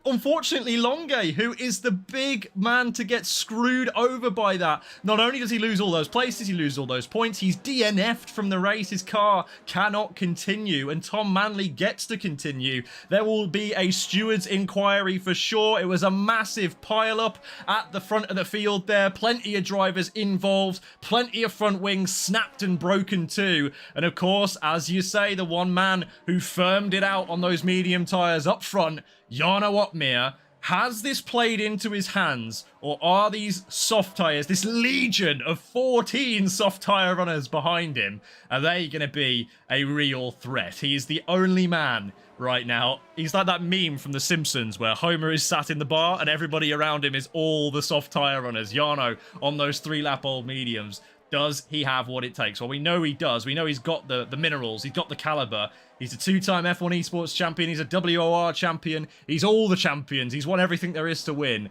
unfortunately, Longe, who is the big man to get screwed over by that. Not only does he lose all those places, he loses all those points, he's DNF'd from the race. His car cannot continue, and Tom Manley gets to continue. There will be a steward's inquiry for sure. It was a massive pile-up at the front of the field there. Plenty of drivers involved, plenty of front wings snapped and broken too. And of course, as you say, the one man who firmed it out on those medium tyres up front, Jarno Uppmeer. Has this played into his hands, or are these soft tyres, this legion of 14 soft tyre runners behind him, are they going to be a real threat? He is the only man right now. He's like that meme from The Simpsons where Homer is sat in the bar and everybody around him is all the soft tyre runners. Jarno on those 3-lap old mediums. Does he have what it takes? Well, we know he does. We know he's got the minerals. He's got the caliber. He's a 2-time F1 Esports champion. He's a WOR champion. He's all the champions. He's won everything there is to win.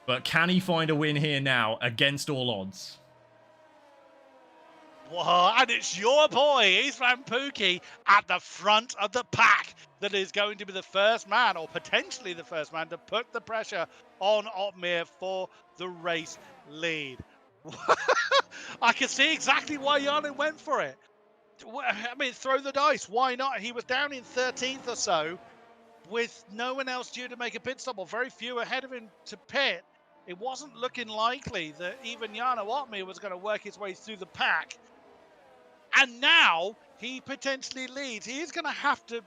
But can he find a win here now against all odds? Whoa, and it's your boy, Isran Pookie, at the front of the pack that is going to be the first man, or potentially the first man, to put the pressure on Uppmeer for the race lead. I can see exactly why Jarno went for it. I mean, throw the dice. Why not? He was down in 13th or so with no one else due to make a pit stop, or very few ahead of him to pit. It wasn't looking likely that even Jarno Uppmeer was going to work his way through the pack. And now he potentially leads. He is going to have to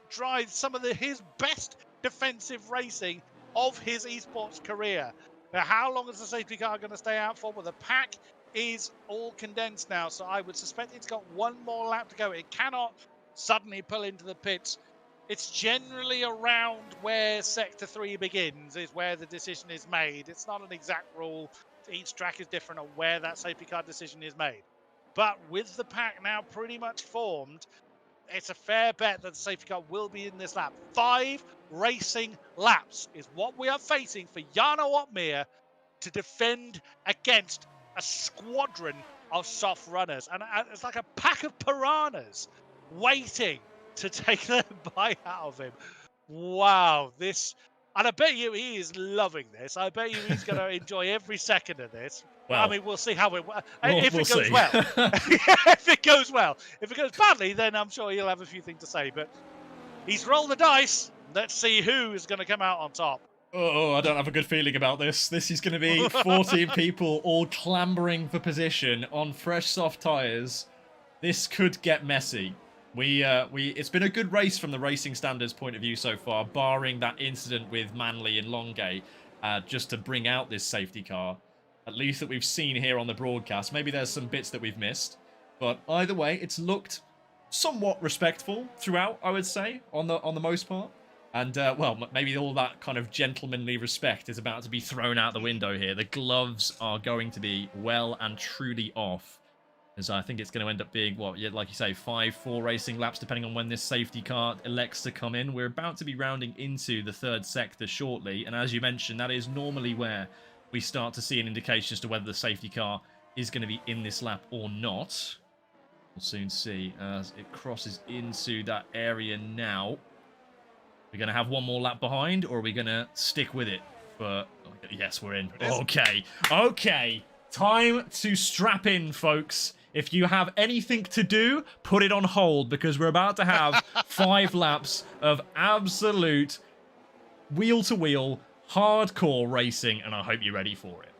drive some of his best defensive racing of his esports career. Now, how long is the safety car going to stay out for? Well, the pack is all condensed now, so I would suspect it's got one more lap to go. It cannot suddenly pull into the pits. It's generally around where Sector 3 begins is where the decision is made. It's not an exact rule. Each track is different on where that safety car decision is made. But with the pack now pretty much formed, it's a fair bet that the safety car will be in this lap. 5 racing laps is what we are facing for Jarno Uppmeer to defend against a squadron of soft runners. And it's like a pack of piranhas waiting to take their bite out of him. Wow, this... And I bet you he is loving this. I bet you he's going to enjoy every second of this. Well, I mean, we'll see how it... if it goes well. If it goes well. If it goes badly, then I'm sure he'll have a few things to say. But he's rolled the dice. Let's see who is going to come out on top. Oh, I don't have a good feeling about this. This is going to be 14 people all clambering for position on fresh soft tyres. This could get messy. It's been a good race from the racing standards point of view so far, barring that incident with Manley and Longe, just to bring out this safety car. At least that we've seen here on the broadcast. Maybe there's some bits that we've missed, but either way, it's looked somewhat respectful throughout, I would say, on the most part. And, well, maybe all that kind of gentlemanly respect is about to be thrown out the window here. The gloves are going to be well and truly off. As I think it's going to end up being, what, like you say, 4 racing laps, depending on when this safety car elects to come in. We're about to be rounding into the 3rd sector shortly. And as you mentioned, that is normally where we start to see an indication as to whether the safety car is going to be in this lap or not. We'll soon see as it crosses into that area now. We're going to have one more lap behind, or are we going to stick with it? But yes, we're in. Okay. Okay. Time to strap in, folks. If you have anything to do, put it on hold, because we're about to have 5 laps of absolute wheel-to-wheel, hardcore racing, and I hope you're ready for it.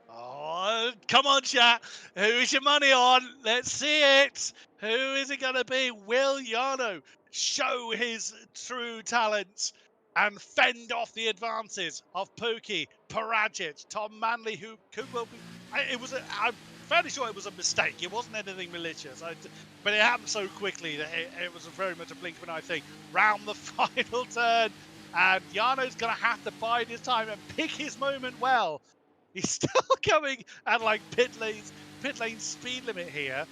Oh, come on, chat. Who is your money on? Let's see it. Who is it going to be? Will Jarno show his true talents and fend off the advances of Pookie, Paragic, Tom Manley, who could well be... I'm fairly sure it was a mistake. It wasn't anything malicious. But it happened so quickly that it was very much a blink of an eye thing. Round the final turn, and Jarno's going to have to bide his time and pick his moment well. He's still going at like pit lane speed limit here.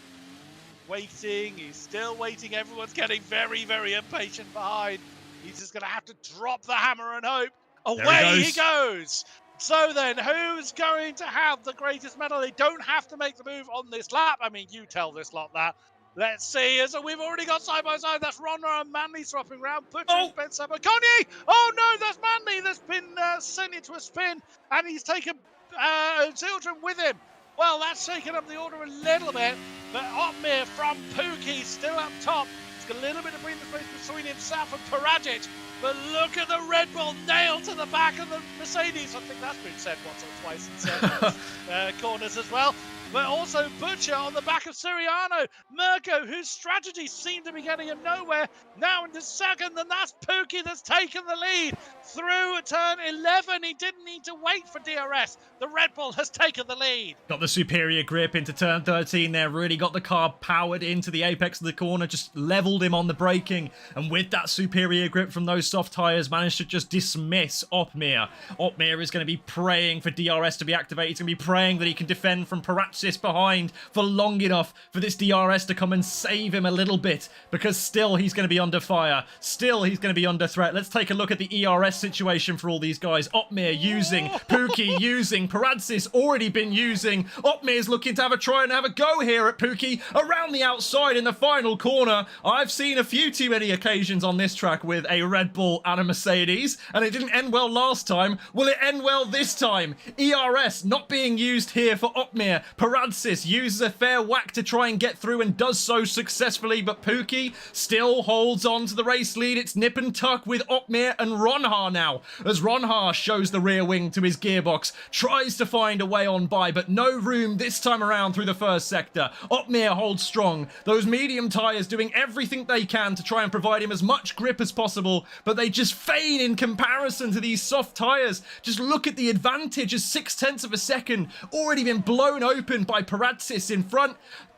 Waiting, he's still waiting. Everyone's getting very, very impatient behind. He's just going to have to drop the hammer and hope. Away he goes. So then, who's going to have the greatest medal? They don't have to make the move on this lap. I mean, you tell this lot that. Let's see. So we've already got side by side. That's Ronra and Manly swapping round. Butcher and Spencer. But Kanye! Oh no, that's Manly. That's been sent into a spin, and he's taken Zildjian with him. Well, that's shaken up the order a little bit. But Opmir from Pookie still up top. He's got a little bit of breathing space between himself and Paragic. But look at the Red Bull nailed to the back of the Mercedes. I think that's been said once or twice in certain corners as well. But also Butcher on the back of Siriano. Mirko, whose strategy seemed to be getting him nowhere, now into second, and that's Pookie that's taken the lead through turn 11. He didn't need to wait for DRS. The Red Bull has taken the lead. Got the superior grip into turn 13 there, really got the car powered into the apex of the corner, just leveled him on the braking, and with that superior grip from those soft tyres, managed to just dismiss Opmir. Opmir is going to be praying for DRS to be activated. He's going to be praying that he can defend from Paratsis behind for long enough for this DRS to come and save him a little bit, because still he's going to be under fire. Still he's going to be under threat. Let's take a look at the ERS situation for all these guys. Opmir using, Pookie using, Paratsis already been using. Opmir's looking to have a try and have a go here at Pookie around the outside in the final corner. I've seen a few too many occasions on this track with a Red Bull and a Mercedes, and it didn't end well last time. Will it end well this time? ERS not being used here for Opmir. Paratsis uses a fair whack to try and get through and does so successfully, but Pookie still holds on to the race lead. It's nip and tuck with Opmir and Ronhar now, as Ronhar shows the rear wing to his gearbox, tries to find a way on by, but no room this time around through the first sector. Opmir holds strong. Those medium tyres doing everything they can to try and provide him as much grip as possible, but they just feign in comparison to these soft tyres. Just look at the advantage, as 0.6 of a second already been blown open by Paratsis in front.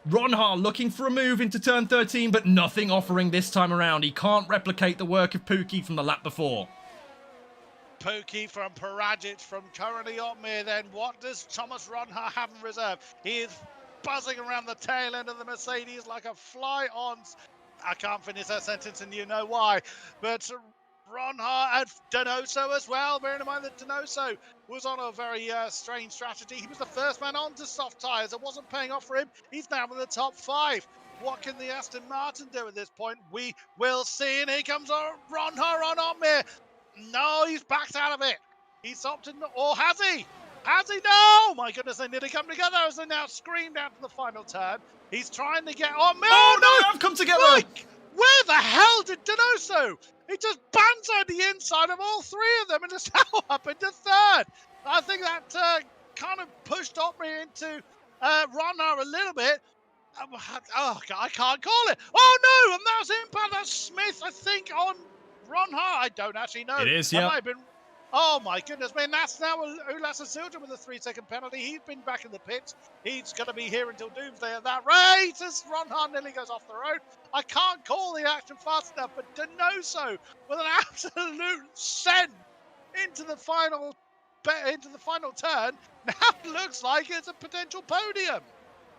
Ronhar looking for a move into turn 13, but nothing offering this time around. He can't replicate the work of Pookie from the lap before. Pookie from Paragic from currently Opmir. Then what does Thomas Ronhar have in reserve? He is buzzing around the tail end of the Mercedes like a fly on. I can't finish that sentence and you know why. But Ronhar and Donoso as well. Bearing in mind that Donoso was on a very strange strategy. He was the first man onto soft tyres. It wasn't paying off for him. He's now in the top 5. What can the Aston Martin do at this point? We will see. And here comes Ronhar on Opmir. No, he's backed out of it. He's opted, or has he? Has he? No! My goodness, they nearly come together as they now scream down to the final turn. He's trying to get on. Oh, no, they've come together. Like, where the hell did Donoso? He just banzaied the inside of all 3 of them and just up into third. I think that kind of pushed Opmir into Ronhar a little bit. Oh, God, I can't call it. Oh, no, and that was impact. That's Smith, I think, on Ronhar. I don't actually know. It is, yeah. Oh my goodness, man, that's now Ulas Zildjian with a 3-second penalty. He's been back in the pits. He's going to be here until doomsday at that rate as Ronhar nearly goes off the road. I can't call the action fast enough, but Donoso with an absolute send into the final turn. Now it looks like it's a potential podium.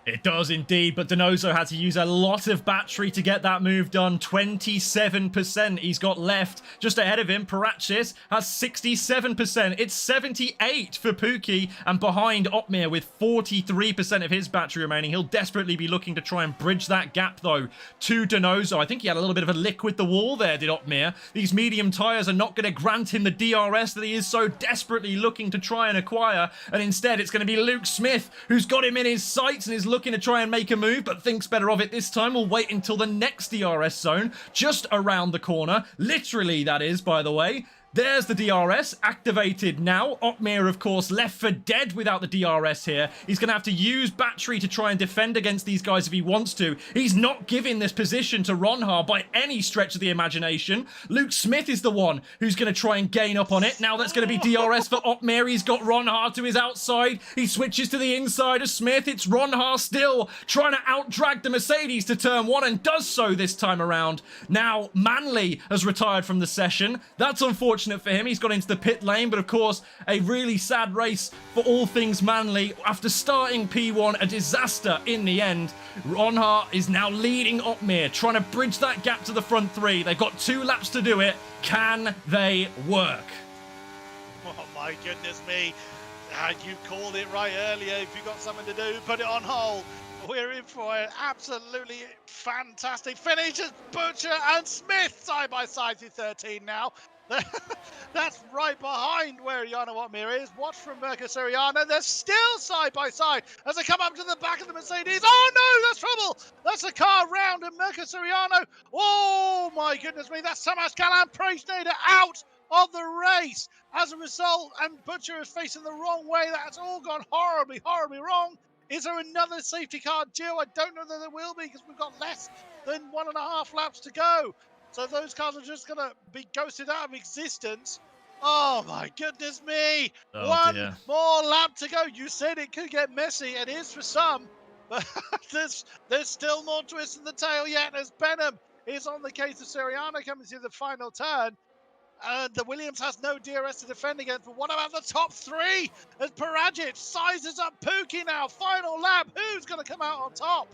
It does indeed, but Donoso had to use a lot of battery to get that move done. 27% he's got left. Just ahead of him, Paratsis has 67%. It's 78 for Pookie, and behind Opmir with 43% of his battery remaining. He'll desperately be looking to try and bridge that gap, though, to Donoso. I think he had a little bit of a lick with the wall there, did Opmir. These medium tyres are not going to grant him the DRS that he is so desperately looking to try and acquire, and instead it's going to be Luke Smith who's got him in his sights and is looking to try and make a move, but thinks better of it this time. We'll wait until the next DRS zone, just around the corner. Literally, that is, by the way. There's the DRS, activated now. Opmir, of course, left for dead without the DRS here. He's going to have to use battery to try and defend against these guys if he wants to. He's not giving this position to Ronhar by any stretch of the imagination. Luke Smith is the one who's going to try and gain up on it. Now that's going to be DRS for Opmir. He's got Ronhar to his outside. He switches to the inside of Smith. It's Ronhar still trying to out-drag the Mercedes to turn 1 and does so this time around. Now, Manly has retired from the session. That's unfortunate for him. He's got into the pit lane, but of course a really sad race for all things Manly. After starting P1, a disaster in the end. Ronhar is now leading Opmir, trying to bridge that gap to the front 3. They've got 2 laps to do it. Can they work? Oh my goodness me. You called it right earlier. If you've got something to do, put it on hold. We're in for an absolutely fantastic finish as Butcher and Smith side by side through 13 now. That's right behind where Yana Watmir is. Watch from Mercosuriano. They're still side by side as they come up to the back of the Mercedes. Oh no, that's trouble. That's a car round and Mercosuriano. Oh my goodness me, that's Samas Galan Preisnader out of the race as a result, and Butcher is facing the wrong way. That's all gone horribly, horribly wrong. Is there another safety car due? I don't know that there will be because we've got less than 1.5 laps to go. So those cars are just going to be ghosted out of existence. Oh my goodness me. One more lap to go. You said it could get messy. It is for some, but there's still more twists in the tail yet as Benham is on the case of Siriano coming through the final turn. The Williams has no DRS to defend against, but what about the top three? As Paragic sizes up Pookie now, final lap, who's going to come out on top?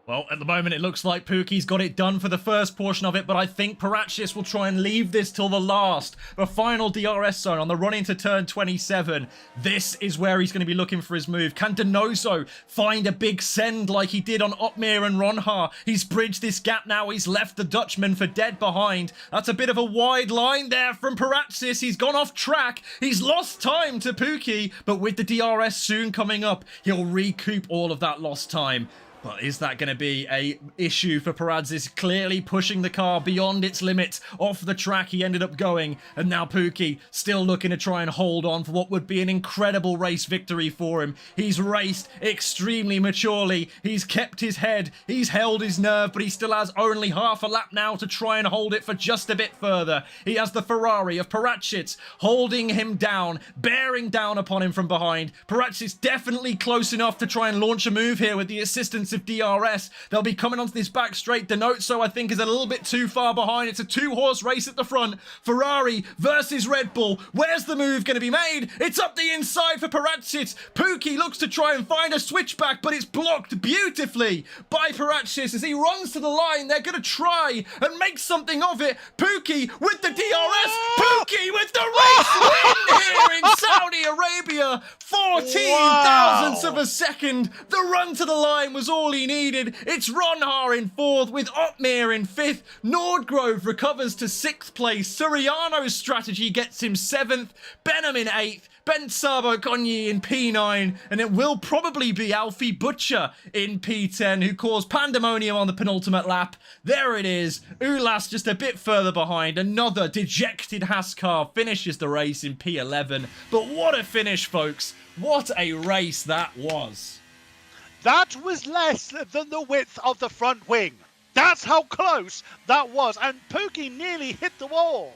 Well, at the moment, it looks like Pookie's got it done for the first portion of it, but I think Paracius will try and leave this till the last. The final DRS zone on the run into turn 27. This is where he's going to be looking for his move. Can Donoso find a big send like he did on Uppmeer and Ronha? He's bridged this gap now. He's left the Dutchman for dead behind. That's a bit of a wide line there from Paracius. He's gone off track. He's lost time to Pookie, but with the DRS soon coming up, he'll recoup all of that lost time. But is that going to be a issue for Paradzis? Clearly pushing the car beyond its limits. Off the track he ended up going. And now Pookie still looking to try and hold on for what would be an incredible race victory for him. He's raced extremely maturely. He's kept his head. He's held his nerve. But he still has only half a lap now to try and hold it for just a bit further. He has the Ferrari of Paradzis holding him down. Bearing down upon him from behind. Paradzis definitely close enough to try and launch a move here with the assistance of DRS. They'll be coming onto this back straight. Donoso, I think, is a little bit too far behind. It's a two-horse race at the front. Ferrari versus Red Bull. Where's the move going to be made? It's up the inside for Paracic. Pookie looks to try and find a switchback, but it's blocked beautifully by Paracic as he runs to the line. They're going to try and make something of it. Pookie with the DRS. Pookie with the race win here in Saudi Arabia. 14 thousandths of a second. The run to the line was all he needed. It's Ronha in 4th with Uppmeer in 5th. Nordgrove recovers to 6th place. Suriano's strategy gets him 7th. Benham in 8th. Ben Sabo Konyi in P9, and it will probably be Alfie Butcher in P10 who caused pandemonium on the penultimate lap. There it is. Ulas just a bit further behind. Another dejected Haas car finishes the race in P11. But what a finish, folks. What a race that was. That was less than the width of the front wing. That's how close that was. And Pookie nearly hit the wall.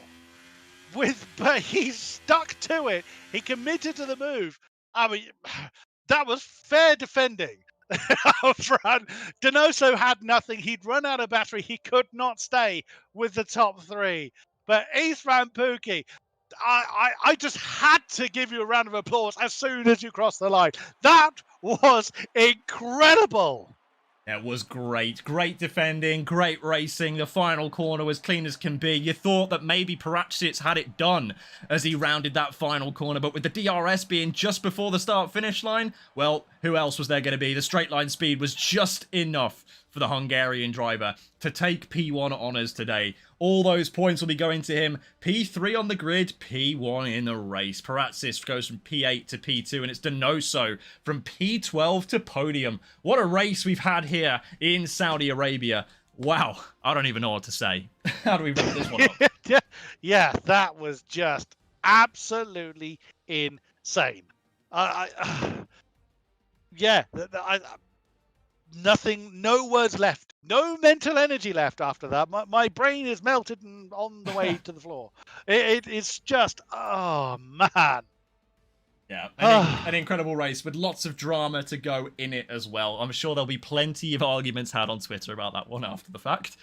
But he stuck to it. He committed to the move. I mean, that was fair defending. Donoso had nothing. He'd run out of battery. He could not stay with the top three. But Eastman Pookie, I just had to give you a round of applause as soon as you crossed the line. That was incredible. It was great. Great defending, great racing. The final corner was clean as can be. You thought that maybe Paracic had it done as he rounded that final corner, but with the DRS being just before the start-finish line, well, who else was there going to be? The straight line speed was just enough for the Hungarian driver to take P1 honours today. All those points will be going to him. P3 on the grid, P1 in the race. Paracic goes from P8 to P2, and it's Donoso from P12 to podium. What a race we've had here in Saudi Arabia. Wow, I don't even know what to say. How do we wrap this one up? Yeah, that was just absolutely insane. Nothing, no words left. No mental energy left after that. My brain is melted and on the way to the floor. It's just, oh, man. Yeah, an incredible race with lots of drama to go in it as well. I'm sure there'll be plenty of arguments had on Twitter about that one after the fact.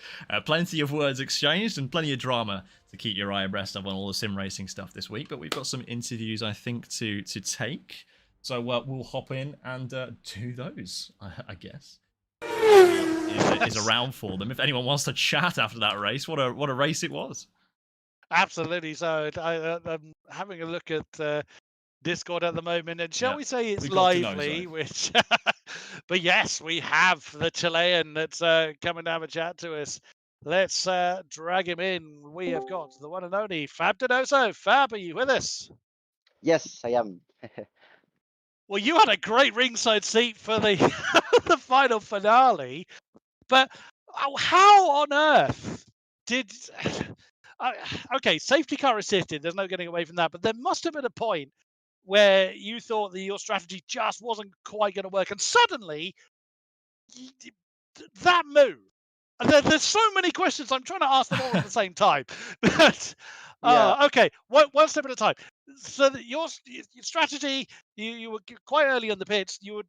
Plenty of words exchanged and plenty of drama to keep your eye abreast of on all the sim racing stuff this week. But we've got some interviews, I think, to take. So we'll hop in and do those, I guess. Is around for them. If anyone wants to chat after that race, what a race it was. Absolutely. So I'm having a look at Discord at the moment, and shall we say it's we got to know, lively, which but yes, we have the Chilean that's coming to have a chat to us. Let's drag him in. We have got the one and only Fab Donoso. Fab, are you with us? Yes, I am. Well, you had a great ringside seat for the the final finale, but how on earth did okay, safety car assisted, there's no getting away from that, but there must have been a point where you thought that your strategy just wasn't quite going to work, and suddenly that move. There's so many questions. I'm trying to ask them all at the same time. But okay, one step at a time. So that your strategy, you were quite early on the pits. You were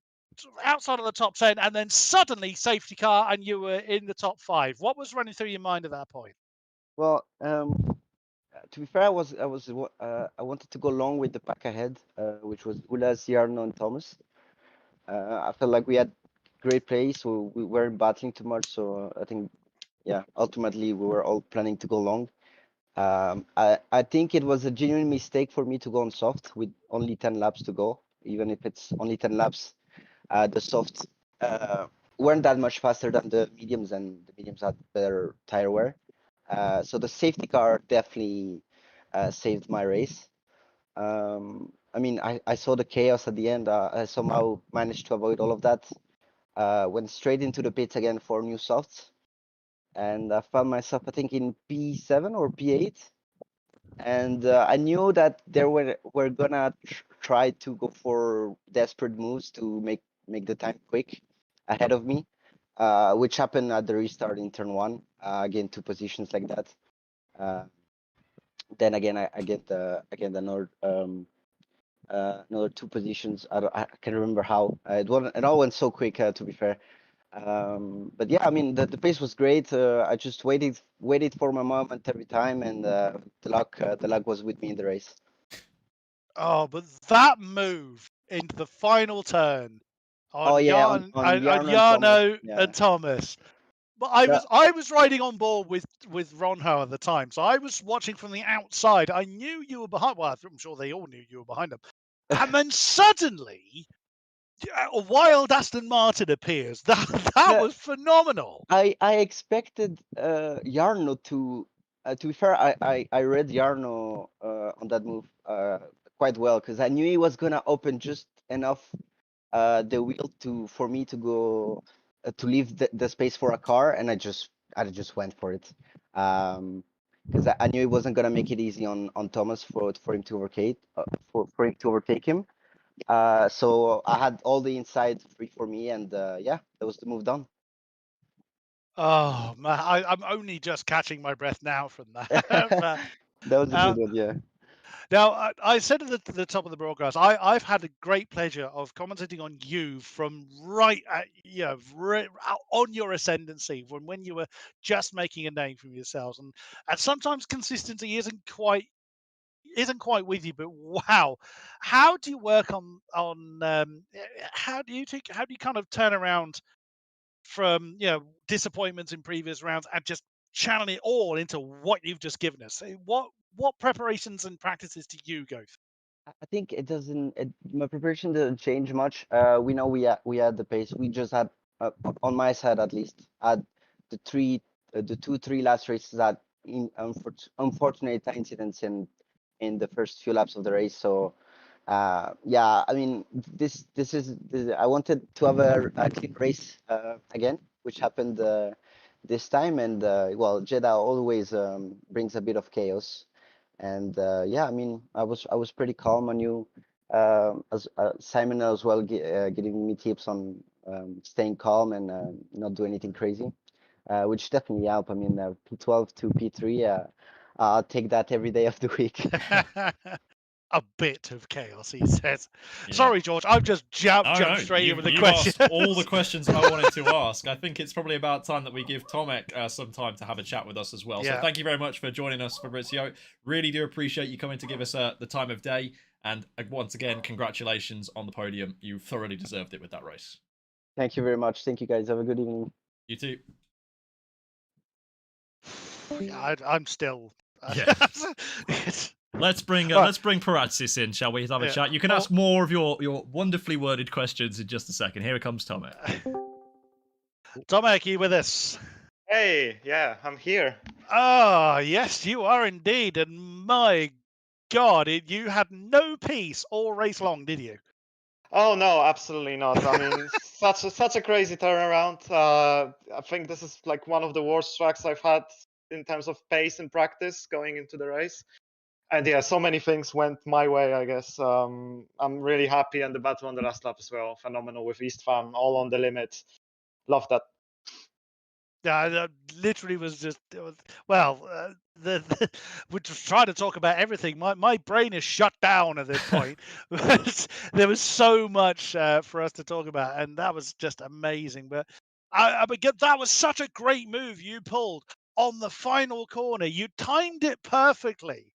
outside of the top 10, and then suddenly safety car, and you were in the top 5. What was running through your mind at that point? Well, to be fair, I wanted to go along with the pack ahead, which was Ulas, Jarno, and Thomas. I felt like we had great plays, so we weren't battling too much. So I think, yeah, ultimately we were all planning to go long. I think it was a genuine mistake for me to go on soft with only 10 laps to go. Even if it's only 10 laps, the softs weren't that much faster than the mediums, and the mediums had better tire wear. So the safety car definitely saved my race. I mean, I saw the chaos at the end. I somehow managed to avoid all of that. Went straight into the pits again for new softs, and I found myself, I think, in P7 or P8. And I knew that they were gonna try to go for desperate moves to make the time quick ahead of me, which happened at the restart in turn 1. Again, 2 positions like that. Then again, I get another another 2 positions. I can't remember how. It all went so quick, to be fair. But yeah, I mean, the pace was great. I just waited for my moment every time, and the luck was with me in the race. Oh, but that move into the final turn on Jarno and Thomas. But I was riding on board with Ronho at the time, so I was watching from the outside. I knew you were behind. Well, I'm sure they all knew you were behind them. And then suddenly, a wild Aston Martin appears. That was phenomenal. I expected Jarno to be fair, I read Jarno on that move quite well, because I knew he was gonna open just enough the wheel for me to go to leave the space for a car, and I just went for it, because I knew he wasn't gonna make it easy on Thomas for him to overtake him. So I had all the inside free for me, and yeah, that was the move done. Oh man, I'm only just catching my breath now from that. That was a good one, yeah. Now, I said at the top of the broadcast, I've had a great pleasure of commentating on you from right on your ascendancy, from when you were just making a name for yourselves, and sometimes consistency isn't quite with you. But wow, how do you work on how do you kind of turn around from disappointments in previous rounds and just channel it all into what you've just given us? What preparations and practices do you go through? I think it doesn't. My preparation doesn't change much. We know we had the pace. We just had on my side at least had the 2-3 last races that unfortunate incidents in the first few laps of the race. So yeah, I mean this is I wanted to have a clean race again, which happened this time, and well, Jeddah always brings a bit of chaos. And yeah, I mean, I was pretty calm. I knew as Simon as well giving me tips on staying calm and not do anything crazy, which definitely helped. I mean, P12 to P3, I'll take that every day of the week. A bit of chaos, he says. Yeah. Sorry, George, I've just jumped straight in with the questions. Asked all the questions I wanted to ask. I think it's probably about time that we give Tomek some time to have a chat with us as well. Yeah. So thank you very much for joining us, Fabrizio. Really do appreciate you coming to give us the time of day. And once again, congratulations on the podium. You thoroughly deserved it with that race. Thank you very much. Thank you, guys. Have a good evening. You too. I'm still... Yeah. Let's bring Paratsis in, shall we? Let's have a chat. You can ask more of your wonderfully worded questions in just a second. Here comes Tomek. Tomek, are you with us? Hey, yeah, I'm here. Ah, yes, you are indeed. And my God, you had no peace all race long, did you? Oh no, absolutely not. I mean, such a crazy turnaround. I think this is like one of the worst tracks I've had in terms of pace and practice going into the race. And yeah, so many things went my way, I guess. I'm really happy, and the battle on the last lap as well, phenomenal with Istvan, all on the limit. Love that. Yeah, that literally was just, we're just trying to talk about everything. My brain is shut down at this point. There was so much for us to talk about, and that was just amazing. But that was such a great move you pulled on the final corner. You timed it perfectly.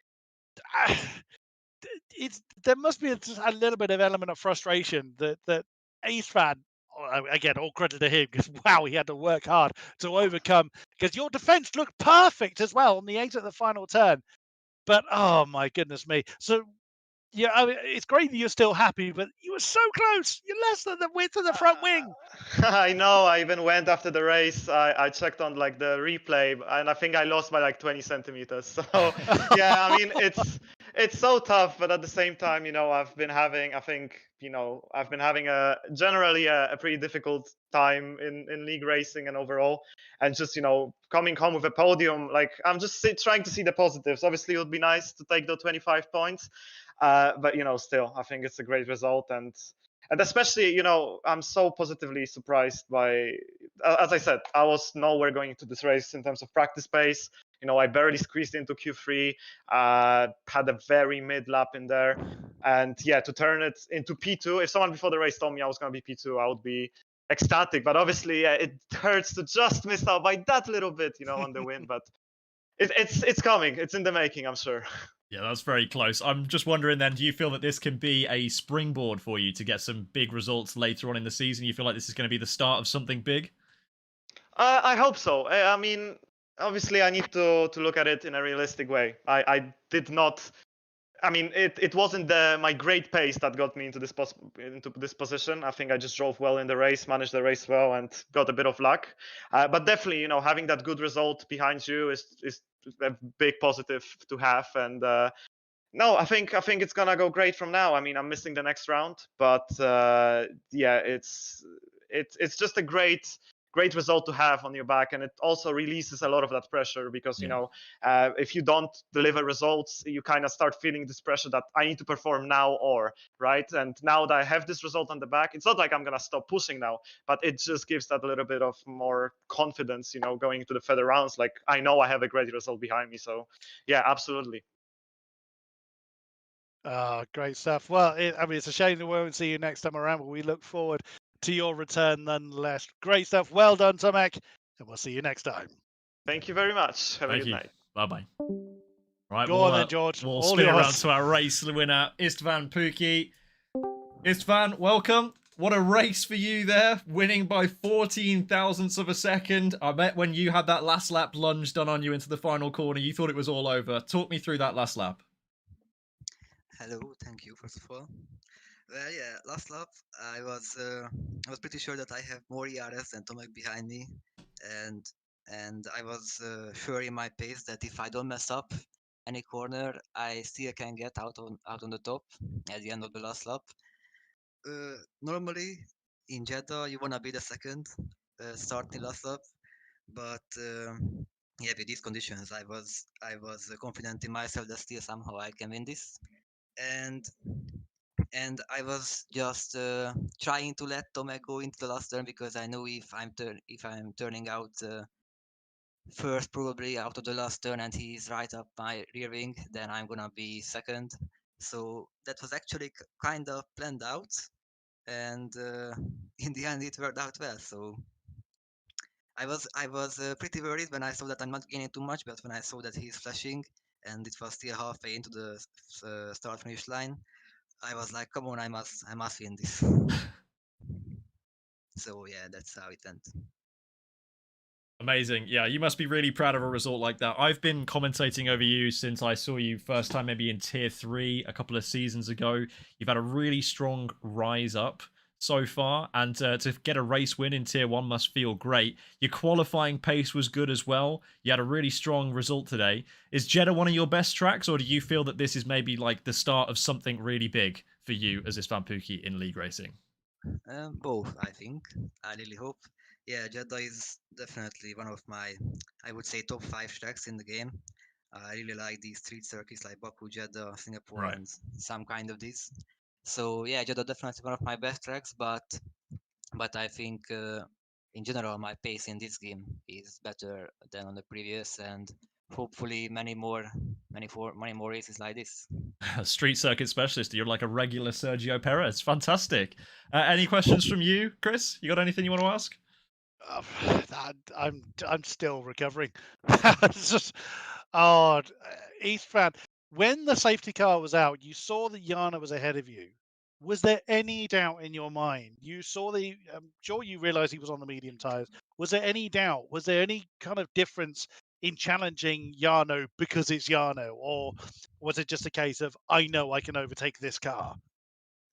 There must be a little bit of element of frustration that Istvan, again, all credit to him, because wow, he had to work hard to overcome, because your defense looked perfect as well on the exit of the final turn. But oh my goodness me. So yeah, I mean, it's great that you're still happy, but you were so close. You're less than the width of the front wing. I know. I even went after the race. I checked on like the replay, and I think I lost by like 20 centimeters. So yeah, I mean it's so tough, but at the same time, I've been having a generally a pretty difficult time in league racing and overall, and just coming home with a podium. Like I'm just trying to see the positives. Obviously, it would be nice to take the 25 points, but still, I think it's a great result, and especially, I'm so positively surprised by, as I said, I was nowhere going into this race in terms of practice pace. I barely squeezed into Q3, had a very mid lap in there. And yeah, to turn it into P2, if someone before the race told me I was going to be P2, I would be ecstatic. But obviously, it hurts to just miss out by that little bit, on the win. But it's coming. It's in the making, I'm sure. Yeah, that's very close. I'm just wondering then, do you feel that this can be a springboard for you to get some big results later on in the season? You feel like this is going to be the start of something big? I hope so. I mean, obviously, I need to look at it in a realistic way. I did not. I mean, it wasn't my great pace that got me into this position. I think I just drove well in the race, managed the race well, and got a bit of luck. But definitely, having that good result behind you is a big positive to have. And no, I think it's gonna go great from now. I mean, I'm missing the next round, but yeah, it's just a great result to have on your back, and it also releases a lot of that pressure because if you don't deliver results, you kind of start feeling this pressure that I need to perform now, or right. And now that I have this result on the back, it's not like I'm gonna stop pushing now, but it just gives that a little bit of more confidence, going into the further rounds. Like I know I have a great result behind me, so yeah, absolutely. Great stuff. Well, I mean, it's a shame that we won't see you next time around, but we look forward to your return nonetheless. Great stuff. Well done, Tomek, and we'll see you next time. Thank you very much. Have a good night. Bye-bye. Right, Go on then, George. We'll spin around to our race winner, Istvan Pukki. Istvan, welcome. What a race for you there, winning by 14 thousandths of a second. I bet when you had that last lap lunge done on you into the final corner, you thought it was all over. Talk me through that last lap. Hello, thank you first of all. Well, yeah, last lap I was pretty sure that I have more ERS than Tomek behind me, and I was sure in my pace that if I don't mess up any corner, I still can get out on the top at the end of the last lap. Normally in Jeddah you wanna be the second starting last lap, but yeah, with these conditions I was confident in myself that still somehow I can win this, and I was just trying to let Tomek go into the last turn because I know if I'm turning out first, probably out of the last turn, and he's right up my rear wing, then I'm gonna be second. So that was actually kind of planned out, and in the end it worked out well. So I was pretty worried when I saw that I'm not gaining too much, but when I saw that he's flashing and it was still halfway into the start finish line, I was like, come on, I must win this. So yeah, that's how it went. Amazing. Yeah, you must be really proud of a result like that. I've been commentating over you since I saw you first time maybe in Tier 3 a couple of seasons ago. You've had a really strong rise up so far, and to get a race win in Tier 1 must feel great. Your qualifying pace was good as well. You had a really strong result today. Is Jeddah one of your best tracks, or do you feel that this is maybe like the start of something really big for you as Istvan Pukki in league racing? Both, I think. I really hope. Yeah, Jeddah is definitely one of my, I would say, top 5 tracks in the game. I really like these street circuits like Baku, Jeddah, Singapore, Right. and some kind of this. So yeah, Jeddah definitely one of my best tracks, but I think in general my pace in this game is better than on the previous, and hopefully many more races like this. Street circuit specialist. You're like a regular Sergio Perez. Fantastic. Any questions from you, Chris? You got anything you want to ask? I'm still recovering. It's just, oh, Istvan, when the safety car was out, you saw that Yana was ahead of you. Was there any doubt in your mind? You saw I'm sure you realized he was on the medium tires. Was there any doubt? Was there any kind of difference in challenging Yano because it's Yano? Or was it just a case of, I know I can overtake this car?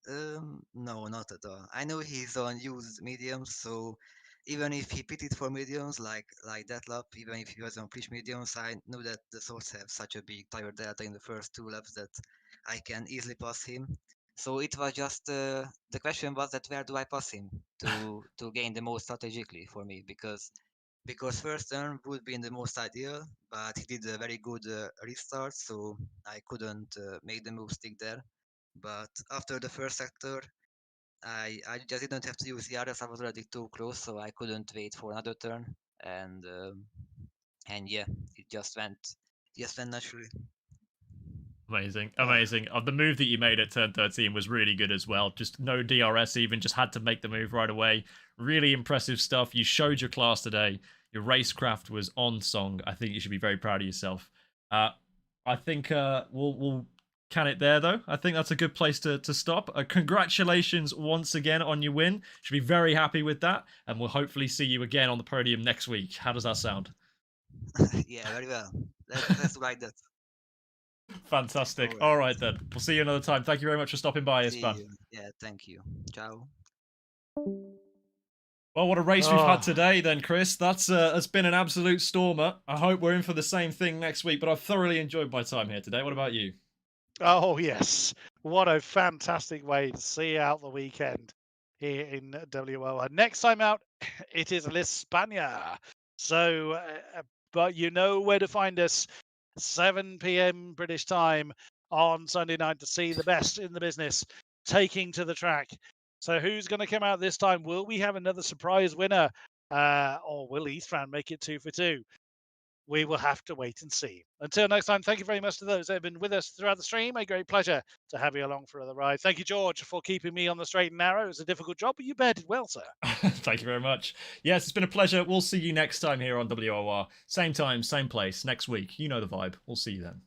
No, not at all. I know he's on used mediums, so even if he pitted for mediums like that lap, even if he was on push mediums, I know that the sorts have such a big tire delta in the first 2 laps that I can easily pass him. So it was just the question was that where do I pass him to gain the most strategically for me, because first turn would be in the most ideal, but he did a very good restart, so I couldn't make the move stick there. But after the first sector, I just didn't have to use the others. I was already too close, so I couldn't wait for another turn. And yeah, it just went naturally. Amazing, amazing. The move that you made at turn 13 was really good as well. Just no DRS even, just had to make the move right away. Really impressive stuff. You showed your class today. Your racecraft was on song. I think you should be very proud of yourself. I think we'll can it there though. I think that's a good place to stop. Congratulations once again on your win. Should be very happy with that, and we'll hopefully see you again on the podium next week. How does that sound? Yeah, very well. Let's write that. Fantastic. All right then. We'll see you another time. Thank you very much for stopping by, Istvan. Yeah, thank you. Ciao. Well, what a race we've had today then, Chris. That's been an absolute stormer. I hope we're in for the same thing next week, but I've thoroughly enjoyed my time here today. What about you? Oh, yes. What a fantastic way to see out the weekend here in WOR. Next time out, it is L'España. So, but you know where to find us. 7 p.m. British time on Sunday night to see the best in the business taking to the track. So who's going to come out this time? Will we have another surprise winner? Or will Istvan make it 2 for 2? We will have to wait and see. Until next time, thank you very much to those that have been with us throughout the stream. A great pleasure to have you along for the ride. Thank you, George, for keeping me on the straight and narrow. It was a difficult job, but you bared it well, sir. Thank you very much. Yes, it's been a pleasure. We'll see you next time here on WOR. Same time, same place, next week. You know the vibe. We'll see you then.